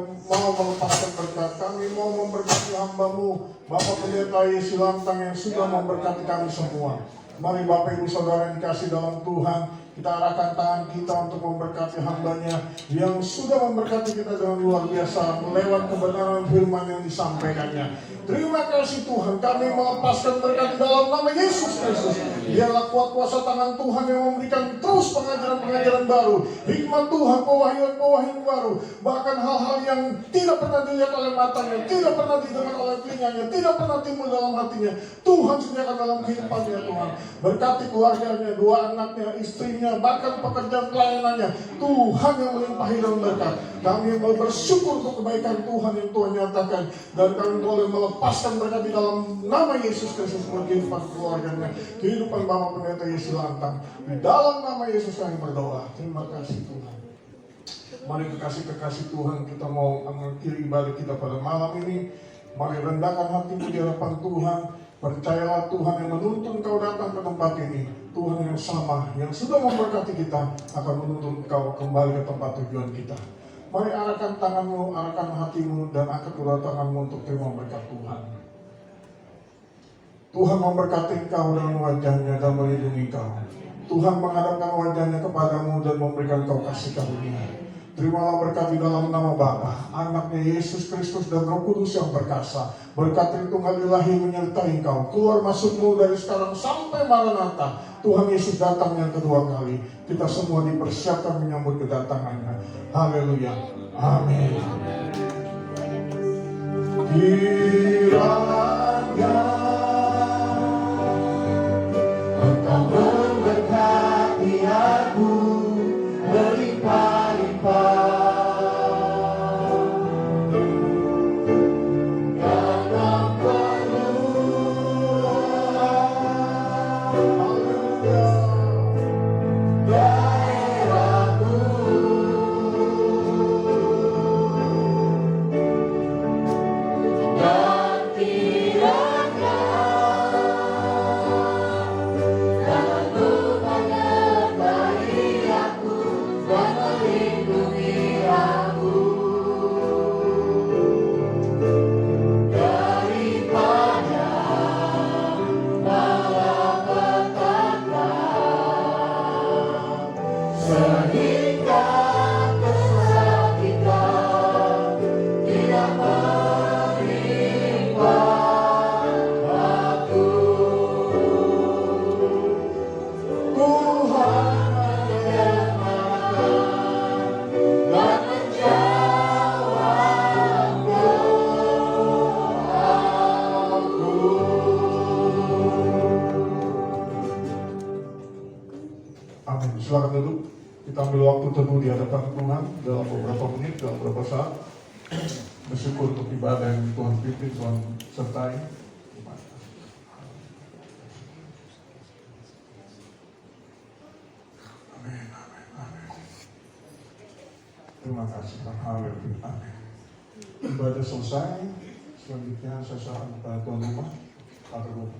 melepaskan berkat. Kami mau memberkati hamba-Mu, Bapak Pendeta Yesi Lantang yang sudah memberkati kami semua. Mari Bapak Ibu Saudara yang dikasih dalam Tuhan, kita arahkan tangan kita untuk memberkati hamba-Nya yang sudah memberkati kita dengan luar biasa melewat kebenaran firman yang disampaikannya. Terima kasih Tuhan, kami melepaskan berkat dalam nama Yesus Kristus. Biarlah kuat kuasa tangan Tuhan yang memberikan terus pengajaran-pengajaran baru, hikmat Tuhan, pewahyuan-pewahyuan baru, bahkan hal-hal yang tidak pernah dilihat oleh matanya, tidak pernah didengar oleh telinganya, tidak pernah timbul dalam hatinya. Tuhan sediakan dalam kehidupannya Tuhan. Berkati keluarganya, 2 anaknya, istrinya, bahkan pekerjaan pelayanannya. Tuhan yang melimpahi dalam berkat. Kami mau bersyukur untuk kebaikan Tuhan yang Tuhan nyatakan, dan kami boleh melepaskan berkat di dalam nama Yesus Kristus buat kehidupan keluarganya, kehidupan Bapak Pendeta Yesi Lantang. Di dalam nama Yesus kami berdoa. Terima kasih Tuhan. Mari kekasih-kekasih Tuhan, kita mau mengakhiri ibadah kita pada malam ini. Mari rendahkan hatimu di hadapan Tuhan. Percayalah Tuhan yang menuntun kau datang ke tempat ini. Tuhan yang sama, yang sudah memberkati kita, akan menuntun kau kembali ke tempat tujuan kita. Mari arahkan tanganmu, arahkan hatimu, dan angkat kedua tanganmu untuk terima berkat Tuhan. Tuhan memberkati engkau dengan wajahnya dan melindungi kau. Tuhan menghadapkan wajahnya kepadamu dan memberikan kau kasih karunia. Terimalah berkat di dalam nama Bapa, Anaknya Yesus Kristus dan Roh Kudus yang perkasa. Berkat Tritunggal Ilahi menyertai engkau. Keluar masukmu dari sekarang sampai Maranatha. Tuhan Yesus datang yang kedua kali. Kita semua dipersiapkan menyambut kedatangannya. Haleluya. Amin. Kiranya Engkau memberkati aku berlimpah-limpah. Silakan duduk. Kita ambil waktu teduh di hadapan Tuhan dalam beberapa menit, dalam beberapa saat. Bersyukur untuk ibadah yang Tuhan pimpin, Tuhan sertai. Amin, amin, amin. Terima kasih Tuhan. Haleluya. Amin. Ibadah selesai. Selanjutnya saya serahkan kepada tuan rumah. Atau